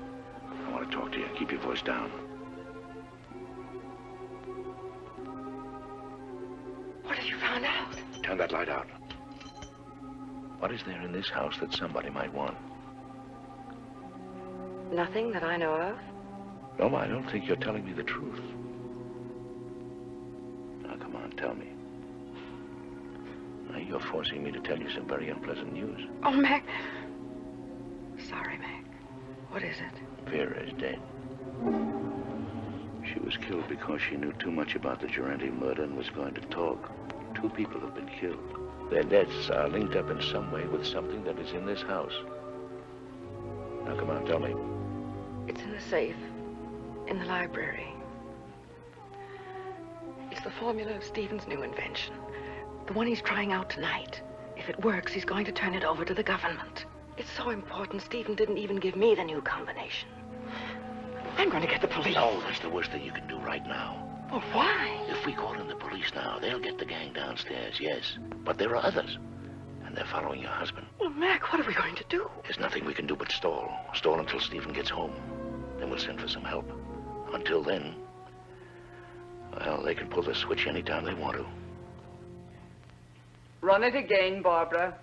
I want to talk to you. Keep your voice down. What have you found out? Turn that light out. What is there in this house that somebody might want? Nothing that I know of. No, I don't think you're telling me the truth. Now, come on, tell me. Now, you're forcing me to tell you some very unpleasant news. Oh, Mac. Sorry, Mac. What is it? Vera is dead. She was killed because she knew too much about the Durante murder and was going to talk. 2 people have been killed. Their deaths are linked up in some way with something that is in this house. Now, come on, tell me. It's in the safe. In the library. It's the formula of Stephen's new invention. The one he's trying out tonight. If it works, he's going to turn it over to the government. It's so important, Stephen didn't even give me the new combination. I'm going to get the police. No, that's the worst thing you can do right now. Well, why? If we call in the police now, they'll get the gang downstairs, yes. But there are others. And they're following your husband. Well, Mac, what are we going to do? There's nothing we can do but stall. Stall until Stephen gets home. Then we'll send for some help. Until then, well, they can pull the switch anytime they want to. Run it again, Barbara.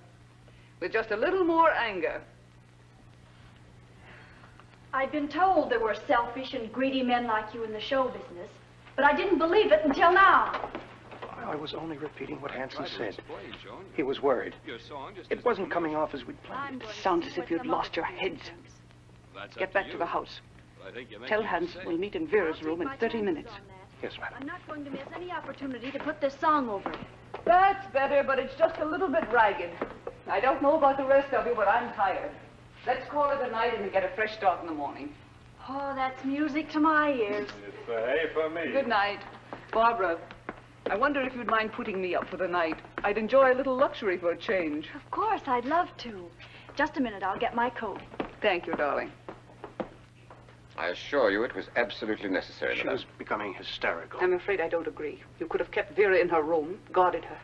With just a little more anger. I've been told there were selfish and greedy men like you in the show business, but I didn't believe it until now. I was only repeating what Hanson said. He was worried. It wasn't coming off as we'd planned. Sounds as if you'd lost your heads. Get back to the house. Tell Hanson we'll meet in Vera's room in 30 minutes. Yes, madam. I'm not going to miss any opportunity to put this song over it. That's better, but it's just a little bit ragged. I don't know about the rest of you, but I'm tired. Let's call it a night and get a fresh start in the morning. Oh, that's music to my ears. It's A for me. Good night. Barbara, I wonder if you'd mind putting me up for the night. I'd enjoy a little luxury for a change. Of course, I'd love to. Just a minute, I'll get my coat. Thank you, darling. I assure you it was absolutely necessary. She was becoming hysterical. I'm afraid I don't agree. You could have kept Vera in her room, guarded her.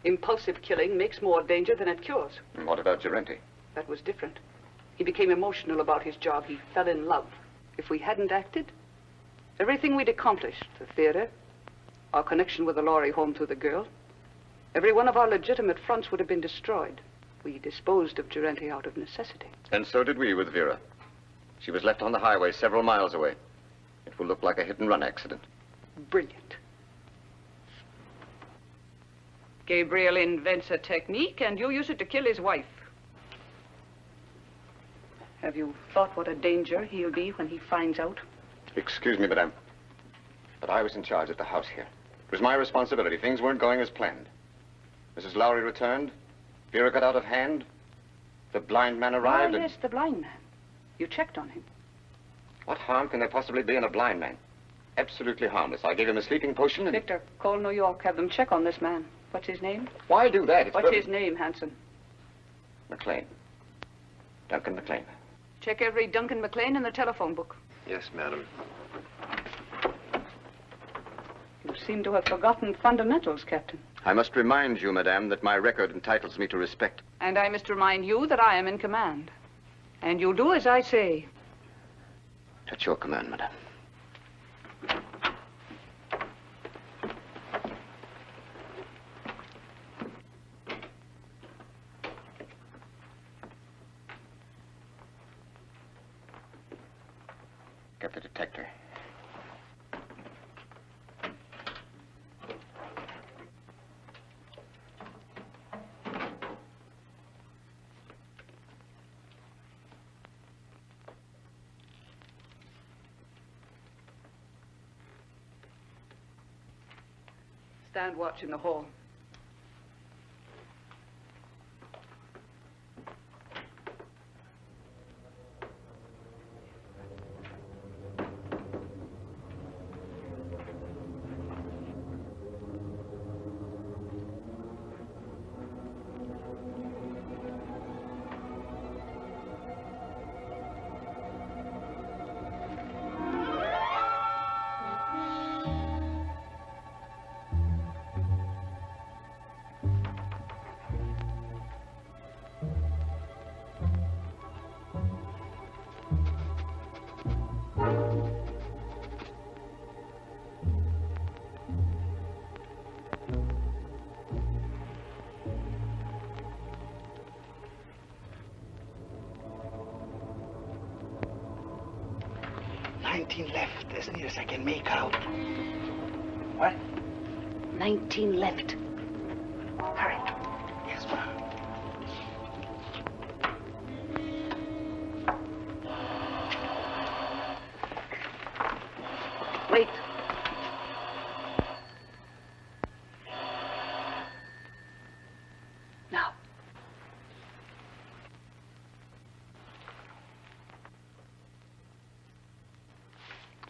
Impulsive killing makes more danger than it cures. And what about Gerenti? That was different. He became emotional about his job. He fell in love. If we hadn't acted, everything we'd accomplished, the theater, our connection with the Lorry home through the girl, every one of our legitimate fronts would have been destroyed. We disposed of Gerenti out of necessity. And so did we with Vera. She was left on the highway several miles away. It will look like a hit-and-run accident. Brilliant. Gabriel invents a technique, and you use it to kill his wife. Have you thought what a danger he'll be when he finds out? Excuse me, madame, but I was in charge at the house here. It was my responsibility. Things weren't going as planned. Mrs. Lowry returned. Vera got out of hand. The blind man arrived. Oh, yes, the blind man. You checked on him. What harm can there possibly be in a blind man? Absolutely harmless. I gave him a sleeping potion and... Victor, call New York. Have them check on this man. What's his name? Why do that? It's What's his name, Hanson? McLean. Duncan McLean. Check every Duncan McLean in the telephone book. Yes, madam. You seem to have forgotten fundamentals, Captain. I must remind you, madame, that my record entitles me to respect. And I must remind you that I am in command. And you'll do as I say. At your command, madame. Get the detector. Stand watch in the hall. Left, as near as I can make out. What? 19 left. Hurry. Yes, ma'am. Wait. Now.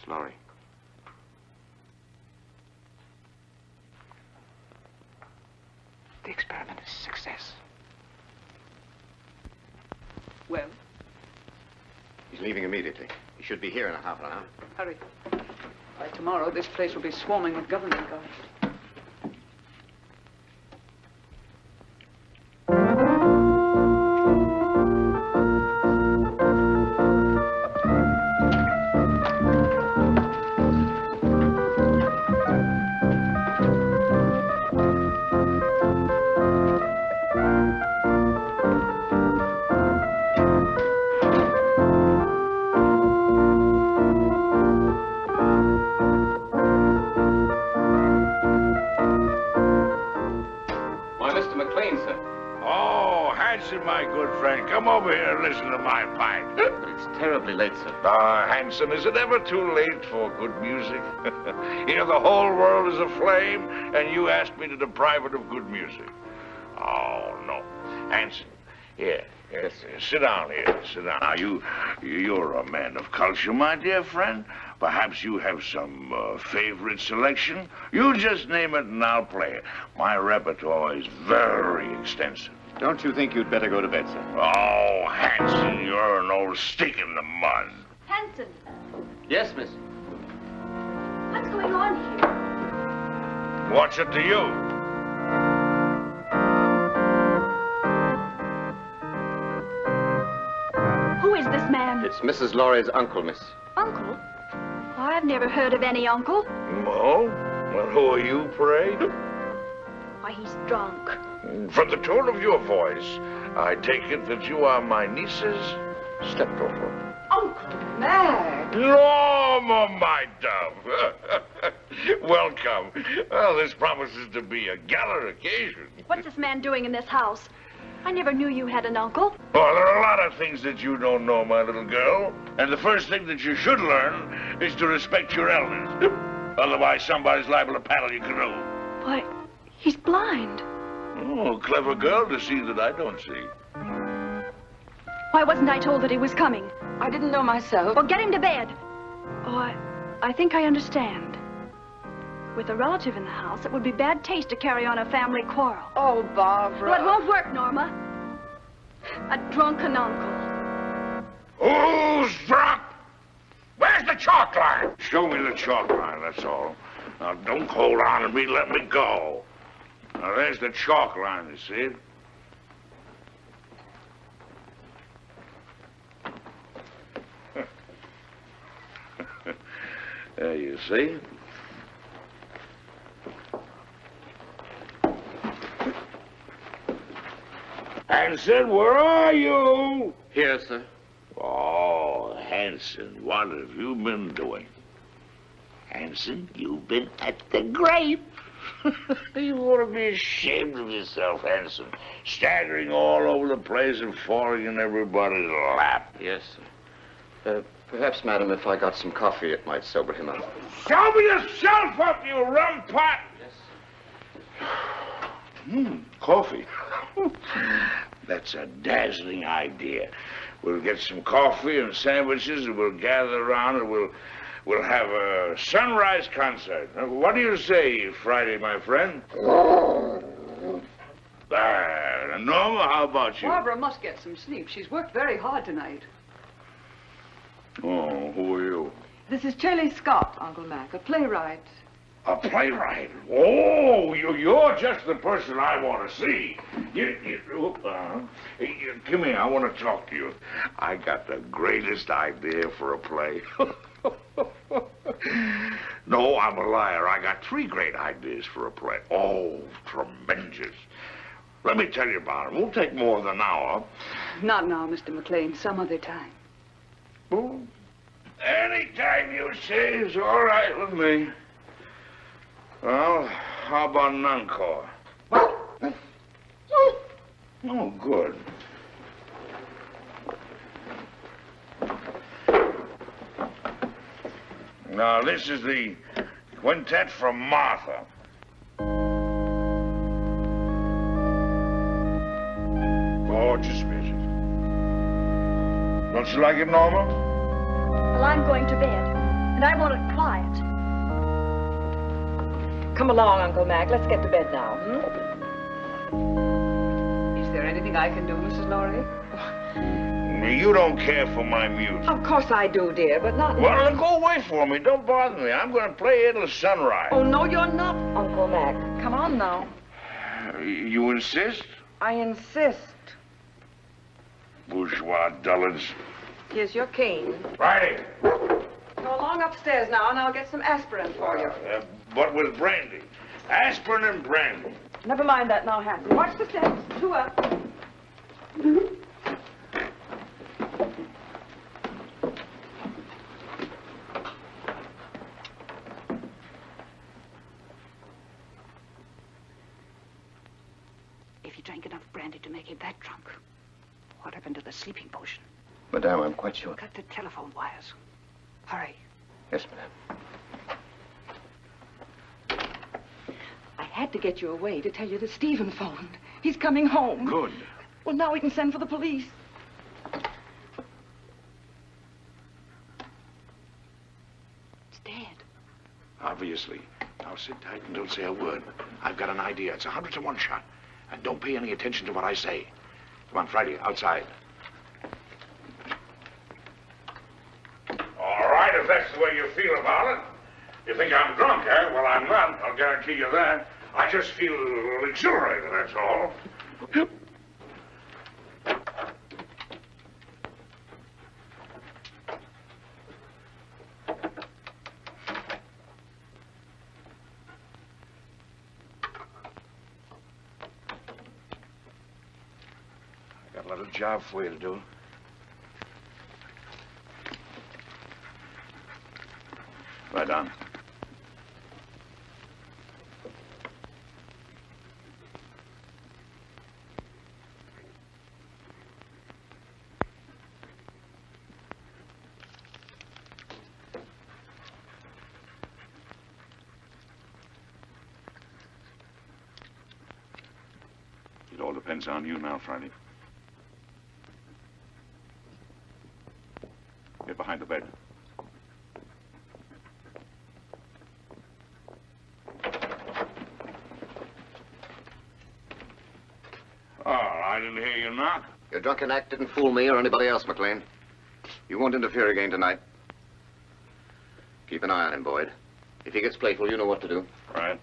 Lowry. The experiment is a success. Well? He's leaving immediately. He should be here in a half an hour. Hurry. By tomorrow, this place will be swarming with government guards. come over here and listen to my pipe. It's terribly late, sir. Hanson, is it ever too late for good music? Here the whole world is aflame, and you ask me to deprive it of good music. Oh, no. Hanson, here. Yes, sit down here. Sit down. Now, you're a man of culture, my dear friend. Perhaps you have some favorite selection. You just name it and I'll play it. My repertoire is very extensive. Don't you think you'd better go to bed, sir? Oh, Hanson, you're an old stick in the mud. Hanson, Yes, miss. what's going on here? What's it to you? Who is this man? It's Mrs. Laurie's uncle, miss. Uncle? I've never heard of any uncle. Oh? Well, who are you, pray? Why, he's drunk. From the tone of your voice, I take it that you are my niece's stepdaughter. Uncle Mac! Norma, my dove. Welcome. Well, this promises to be a gala occasion. What's this man doing in this house? I never knew you had an uncle. Well, there are a lot of things that you don't know, my little girl. And the first thing that you should learn is to respect your elders. Otherwise, somebody's liable to paddle your canoe. Why, he's blind. Oh, clever girl to see that I don't see. Why wasn't I told that he was coming? I didn't know myself. Well, get him to bed. Oh, I think I understand. With a relative in the house, it would be bad taste to carry on a family quarrel. Oh, Barbara. Well, it won't work, Norma. A drunken uncle. Who's drunk? Where's the chalk line? Show me the chalk line, that's all. Now, don't hold on to me, let me go. Now, there's the chalk line, you see it? There you see. Hanson, where are you? Here, sir. Oh, Hanson, what have you been doing? Hanson, you've been at the grape. You ought to be ashamed of yourself, Hanson. Staggering all over the place and falling in everybody's lap. Yes, sir. Perhaps, madam, if I got some coffee, it might sober him up. Sober yourself up, you rum pot! Yes. Coffee. That's a dazzling idea. We'll get some coffee and sandwiches, and we'll gather around, and we'll have a sunrise concert. What do you say, Friday, my friend? Norma, how about you? Barbara must get some sleep. She's worked very hard tonight. Oh, who are you? This is Shelley Scott, Uncle Mac, a playwright. A playwright? Oh, you're just the person I want to see. Come here, I want to talk to you. I got the greatest idea for a play. No, I'm a liar. I got 3 great ideas for a play. Oh, tremendous. Let me tell you about it. It won't take more than an hour. Not now, Mr. McLean. Some other time. Oh, anytime you say is all right with me. Well, how about an encore? Oh, good. Now, this is the quintet from Martha. Gorgeous music. Don't you like it, Norma? Well, I'm going to bed, and I want it quiet. Come along, Uncle Mac. Let's get to bed now, Is there anything I can do, Mrs. Laurie? You don't care for my music. Of course I do, dear, but not... Well, then go away for me. Don't bother me. I'm going to play it till sunrise. Oh, no, you're not, Uncle Mac. Come on now. You insist? I insist. Bourgeois dullards. Here's your cane. Righty. Go along upstairs now, and I'll get some aspirin for you. But with brandy. Aspirin and brandy. Never mind that now, Hanson. Watch the steps. 2 up. If he drank enough brandy to make him that drunk, what happened to the sleeping potion. Madame, I'm quite sure. Cut the telephone wires. Hurry. Yes, madame. I had to get you away to tell you that Stephen phoned. He's coming home. Good. Well, now we can send for the police. It's dead. Obviously. Now sit tight and don't say a word. I've got an idea. It's 100 to 1 shot. And don't pay any attention to what I say. Come on, Friday, outside. All right, if that's the way you feel about it. You think I'm drunk, eh? Well, I'm not. I'll guarantee you that. I just feel exhilarated, that's all. I got a little job for you to do. Right on. It all depends on you now, Friday. Get behind the bed. Oh, I didn't hear you knock. Your drunken act didn't fool me or anybody else, McLean. You won't interfere again tonight. Keep an eye on him, Boyd. If he gets playful, you know what to do. Right.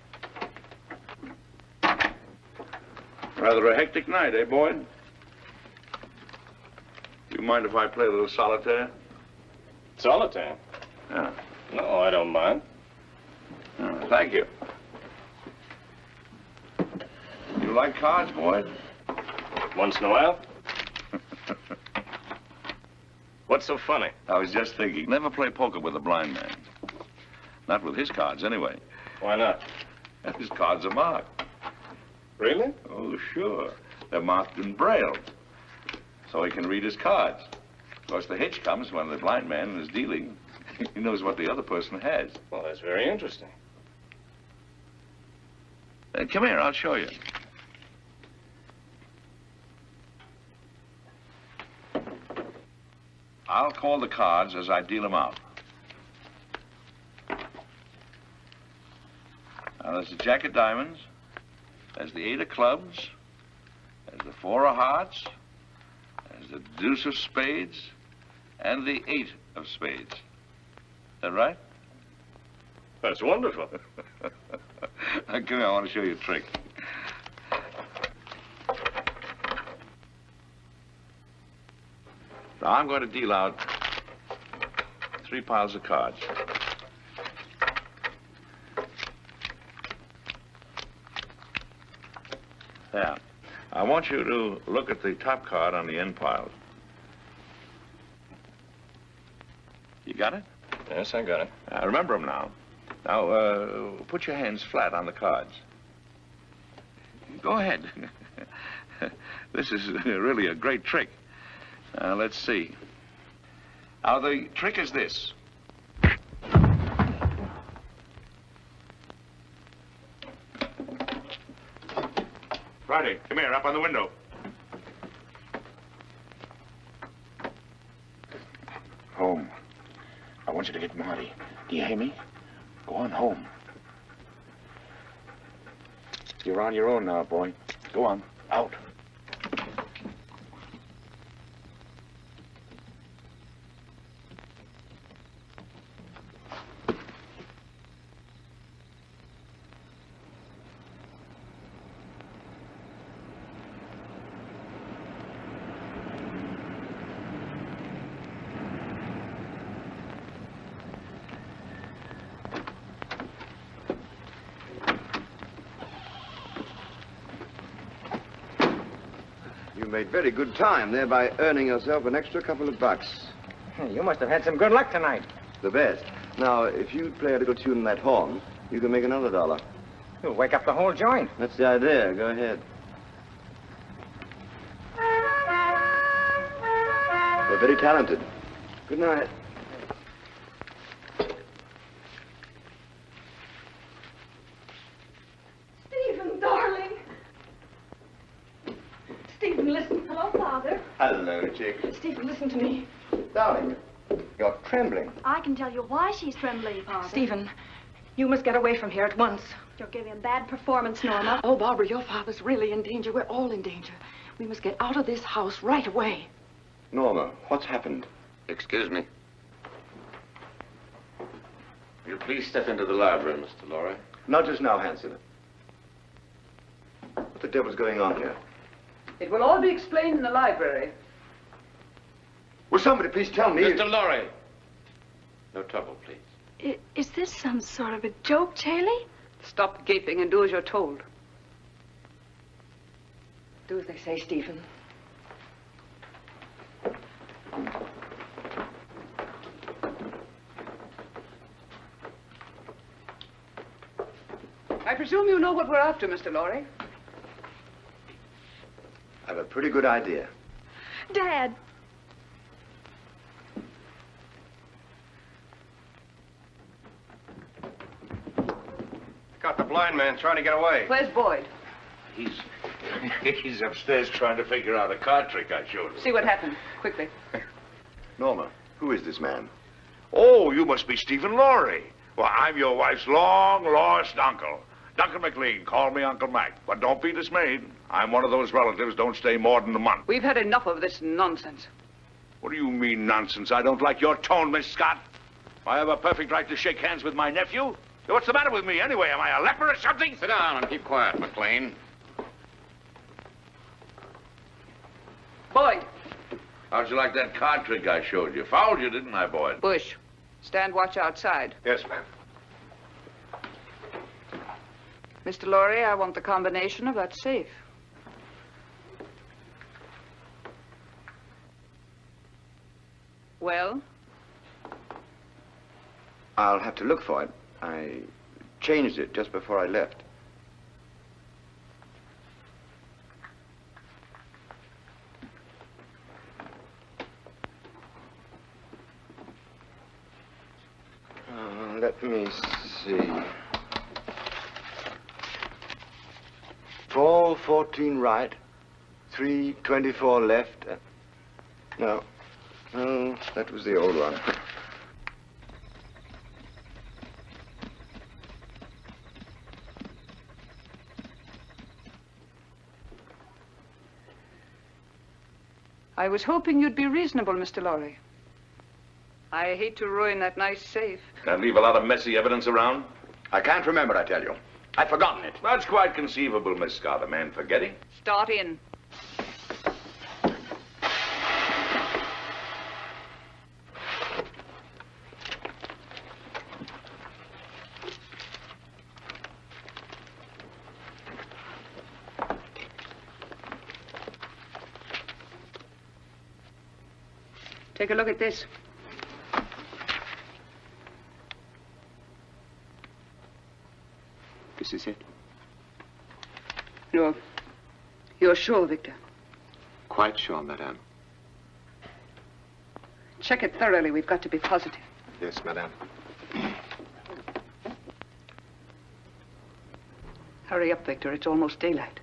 Rather a hectic night, eh, Boyd? Do you mind if I play a little solitaire? Solitaire? Yeah. No, I don't mind. Oh, thank you. You like cards, Boyd? Once in a while. What's so funny? I was just thinking, never play poker with a blind man. Not with his cards, anyway. Why not? His cards are marked. Really? Oh, sure. They're marked in Braille, so he can read his cards. Of course, the hitch comes when the blind man is dealing. He knows what the other person has. Well, that's very interesting. Come here, I'll show you. I'll call the cards as I deal them out. Now, there's the Jack of Diamonds, there's the 8 of Clubs, there's the 4 of Hearts, there's the Deuce of Spades, and the 8 of Spades. Is that right? That's wonderful. Come here, I want to show you a trick. Now, I'm going to deal out 3 piles of cards. There. I want you to look at the top card on the end pile. You got it? Yes, I got it. Remember them now. Now, put your hands flat on the cards. Go ahead. This is really a great trick. Let's see. Now, the trick is this. Friday, come here, up on the window. Home. I want you to get Marty. Do you hear me? Go on home. You're on your own now, boy. Go on. Out. You made very good time, thereby earning yourself an extra couple of bucks. You must have had some good luck tonight. The best. Now, if you play a little tune in that horn, you can make another $1. You'll wake up the whole joint. That's the idea. Go ahead. very talented. Good night. Stephen, darling. Stephen, listen. Hello, Father. Hello, chick. Stephen, listen to me. Darling, you're trembling. I can tell you why she's trembling, Father. Stephen, you must get away from here at once. You're giving a bad performance, Norma. Oh, Barbara, your father's really in danger. We're all in danger. We must get out of this house right away. Norma, what's happened? Excuse me. Will you please step into the library, Mr. Lorry? Not just now, Hanson. What the devil's going on here? It will all be explained in the library. Will somebody please tell me? Mr. Lorry! No trouble, please. Is this some sort of a joke, Charlie? Stop gaping and do as you're told. Do as they say, Stephen. I presume you know what we're after, Mr. Lorry. I have a pretty good idea. Dad. Got the blind man trying to get away. Where's Boyd? He's upstairs trying to figure out a card trick I showed him. See what happened, quickly. Norma, who is this man? Oh, you must be Stephen Lorry. Well, I'm your wife's long-lost uncle. Duncan McLean, call me Uncle Mac. But don't be dismayed. I'm one of those relatives don't stay more than a month. We've had enough of this nonsense. What do you mean, nonsense? I don't like your tone, Miss Scott. I have a perfect right to shake hands with my nephew. What's the matter with me, anyway? Am I a leper or something? Sit down and keep quiet, McLean. Boyd. How'd you like that card trick I showed you? Fouled you, didn't I, Boyd? Bush, stand watch outside. Yes, ma'am. Mr. Lorry, I want the combination of that safe. Well? I'll have to look for it. I changed it just before I left. Let me see. 414 right, 324 left. No, that was the old one. I was hoping you'd be reasonable, Mr. Lorry. I hate to ruin that nice safe. And leave a lot of messy evidence around? I can't remember, I tell you. I've forgotten it. That's quite conceivable, Miss Scott, a man forgetting. Start in. Take a look at this. This is it? You're sure, Victor? Quite sure, madame. Check it thoroughly. We've got to be positive. Yes, madame. Hurry up, Victor. It's almost daylight.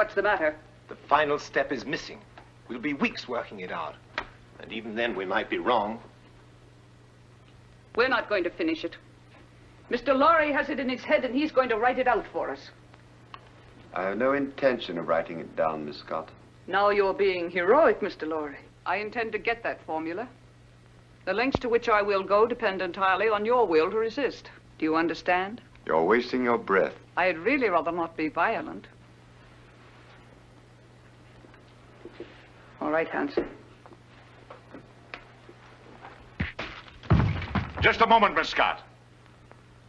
What's the matter? The final step is missing. We'll be weeks working it out. And even then, we might be wrong. We're not going to finish it. Mr. Lorry has it in his head, and he's going to write it out for us. I have no intention of writing it down, Miss Scott. Now you're being heroic, Mr. Lorry. I intend to get that formula. The lengths to which I will go depend entirely on your will to resist. Do you understand? You're wasting your breath. I'd really rather not be violent. All right, Hanson. Just a moment, Miss Scott.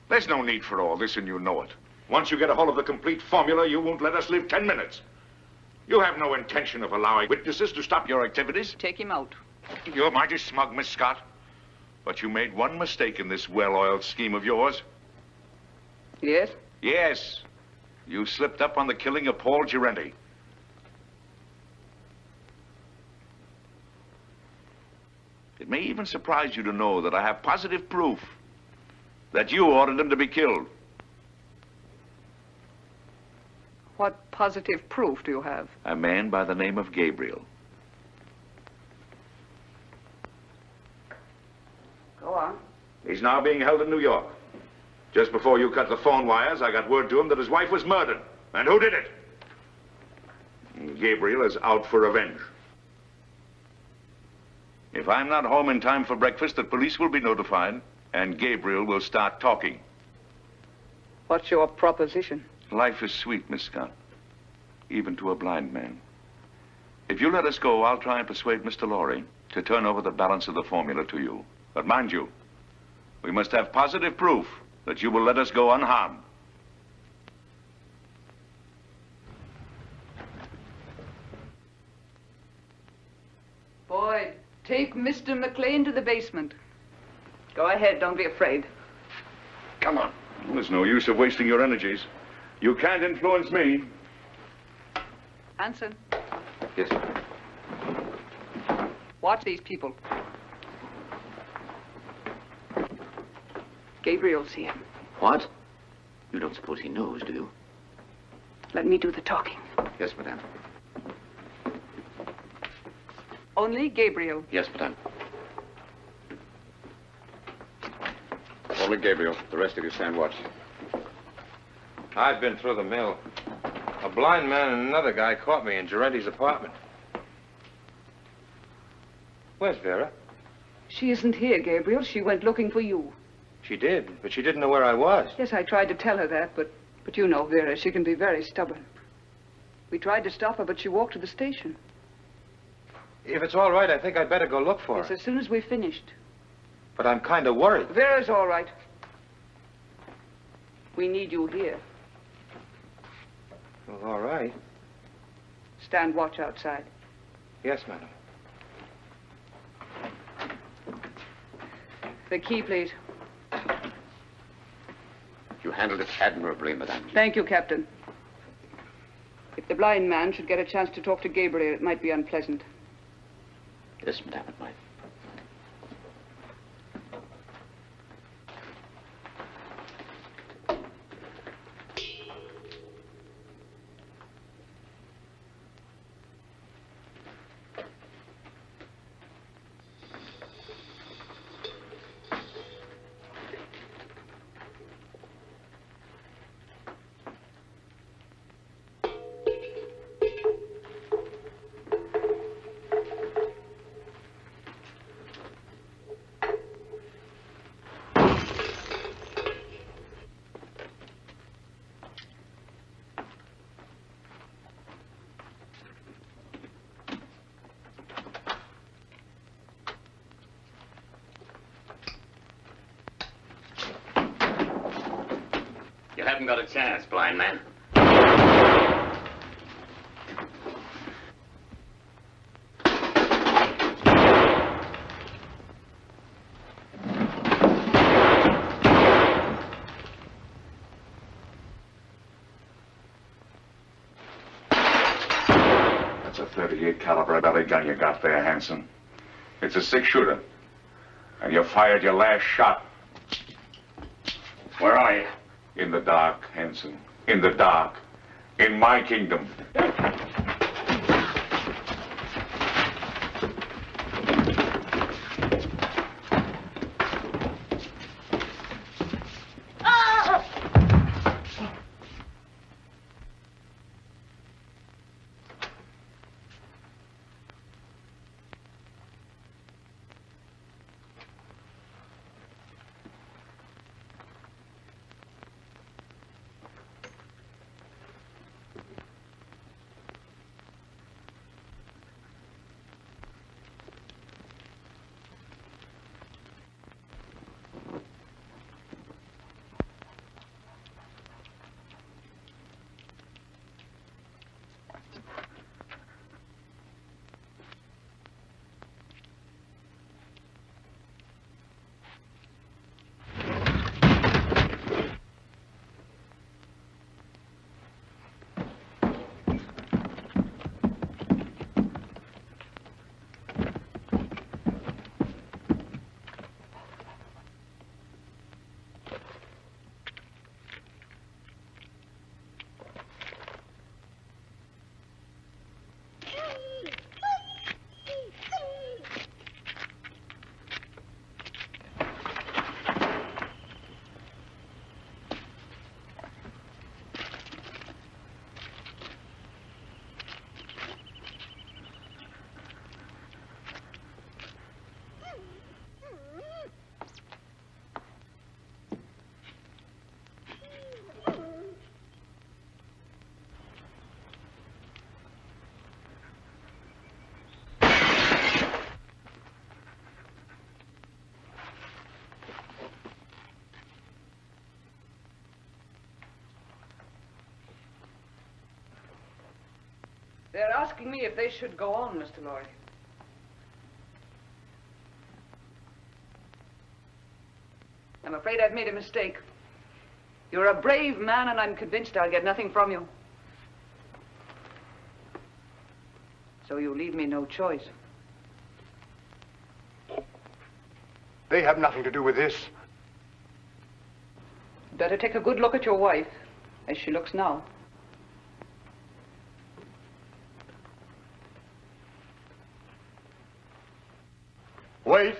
There's no need for all this, and you know it. Once you get a hold of the complete formula, you won't let us live 10 minutes. You have no intention of allowing witnesses to stop your activities. Take him out. You're mighty smug, Miss Scott. But you made one mistake in this well-oiled scheme of yours. Yes? Yes. You slipped up on the killing of Paul Girenti. It may even surprise you to know that I have positive proof that you ordered him to be killed. What positive proof do you have? A man by the name of Gabriel. Go on. He's now being held in New York. Just before you cut the phone wires, I got word to him that his wife was murdered. And who did it? Gabriel is out for revenge. If I'm not home in time for breakfast, the police will be notified, and Gabriel will start talking. What's your proposition? Life is sweet, Miss Scott, even to a blind man. If you let us go, I'll try and persuade Mr. Lorry to turn over the balance of the formula to you. But mind you, we must have positive proof that you will let us go unharmed. Boyd, take Mr. McLean to the basement. Go ahead, don't be afraid. Come on. Well, there's no use of wasting your energies. You can't influence me. Hanson, Yes, sir. watch these people. Gabriel's here. What? You don't suppose he knows, do you? Let me do the talking. Yes, madame. Only Gabriel. Yes, madame. Only Gabriel. The rest of you stand watch. I've been through the mill. A blind man and another guy caught me in Girenti's apartment. Where's Vera? She isn't here, Gabriel. She went looking for you. She did, but she didn't know where I was. Yes, I tried to tell her that, but you know Vera. She can be very stubborn. We tried to stop her, but she walked to the station. If it's all right, I think I'd better go look for Yes, her. as soon as we finished. But I'm kind of worried. Vera's all right. We need you here. Well, all right. Stand watch outside. Yes, madam. The key, please. You handled it admirably, madame. Thank you, Captain. If the blind man should get a chance to talk to Gabriel, it might be unpleasant. Yes, madame, it might. You haven't got a chance, blind man. That's a .38 caliber belly gun you got there, Hanson. It's a six-shooter. And you fired your last shot. Where are you? In the dark, Hanson. In the dark. In my kingdom. They're asking me if they should go on, Mr. Lorry. I'm afraid I've made a mistake. You're a brave man, and I'm convinced I'll get nothing from you. So you leave me no choice. They have nothing to do with this. Better take a good look at your wife, as she looks now. Wait.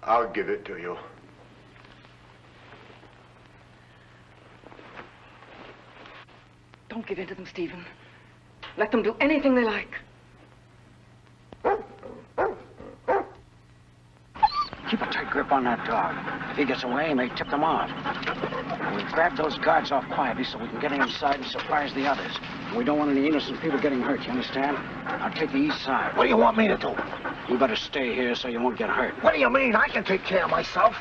I'll give it to you. Don't give in to them, Stephen. Let them do anything they like. Keep a tight grip on that dog. If he gets away, he may tip them off. We'll grab those guards off quietly so we can get inside and surprise the others. We don't want any innocent people getting hurt, you understand? I'll take the east side. What do you want me to do? You better stay here so you won't get hurt. What do you mean? I can take care of myself.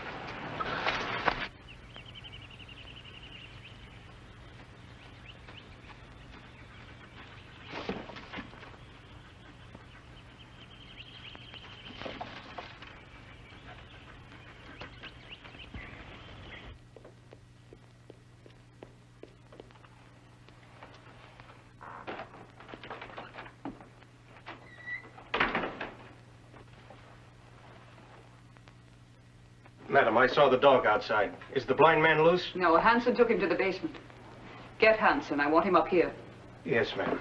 Madam, I saw the dog outside. Is the blind man loose? No, Hanson took him to the basement. Get Hanson. I want him up here. Yes, ma'am.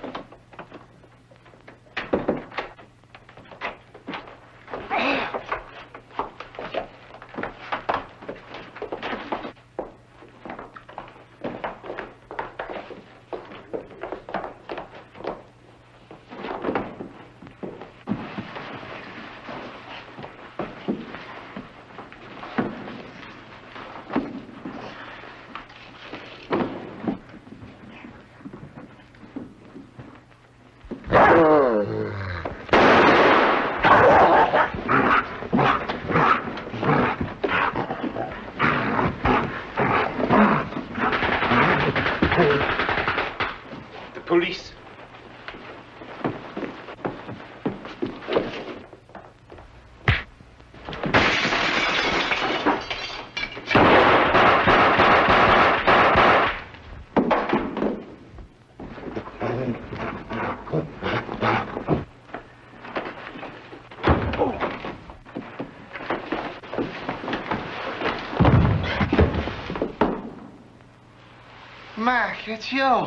Mac, it's you.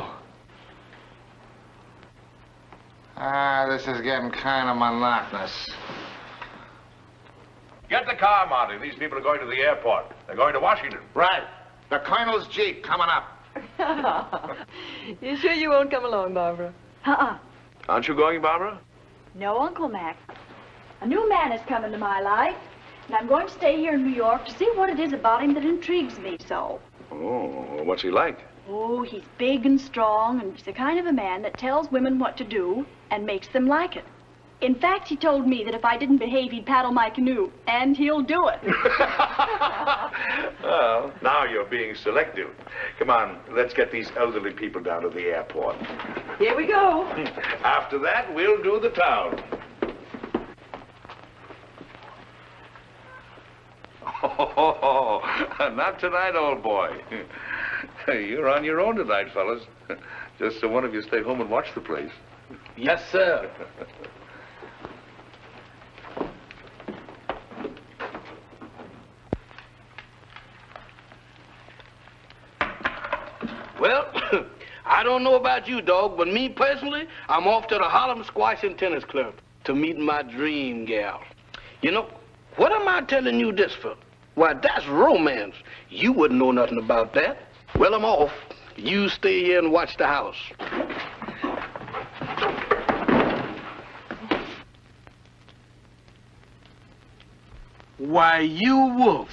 This is getting kind of monotonous. Get the car, Marty. These people are going to the airport. They're going to Washington. Right. The Colonel's Jeep coming up. You sure you won't come along, Barbara? Aren't you going, Barbara? No, Uncle Mac. A new man has come into my life, and I'm going to stay here in New York to see what it is about him that intrigues me so. Oh, what's he like? Oh, he's big and strong, and he's the kind of a man that tells women what to do and makes them like it. In fact, he told me that if I didn't behave, he'd paddle my canoe, and he'll do it. Well, now you're being selective. Come on, let's get these elderly people down to the airport. Here we go. After that, we'll do the town. Oh, not tonight, old boy. You're on your own tonight, fellas. Just so one of you stay home and watch the place. Yes, sir. Well, I don't know about you, dog, but me personally, I'm off to the Harlem Squash and Tennis Club to meet my dream gal. You know, what am I telling you this for? Why, that's romance. You wouldn't know nothing about that. Well, I'm off. You stay here and watch the house. Why, you wolf.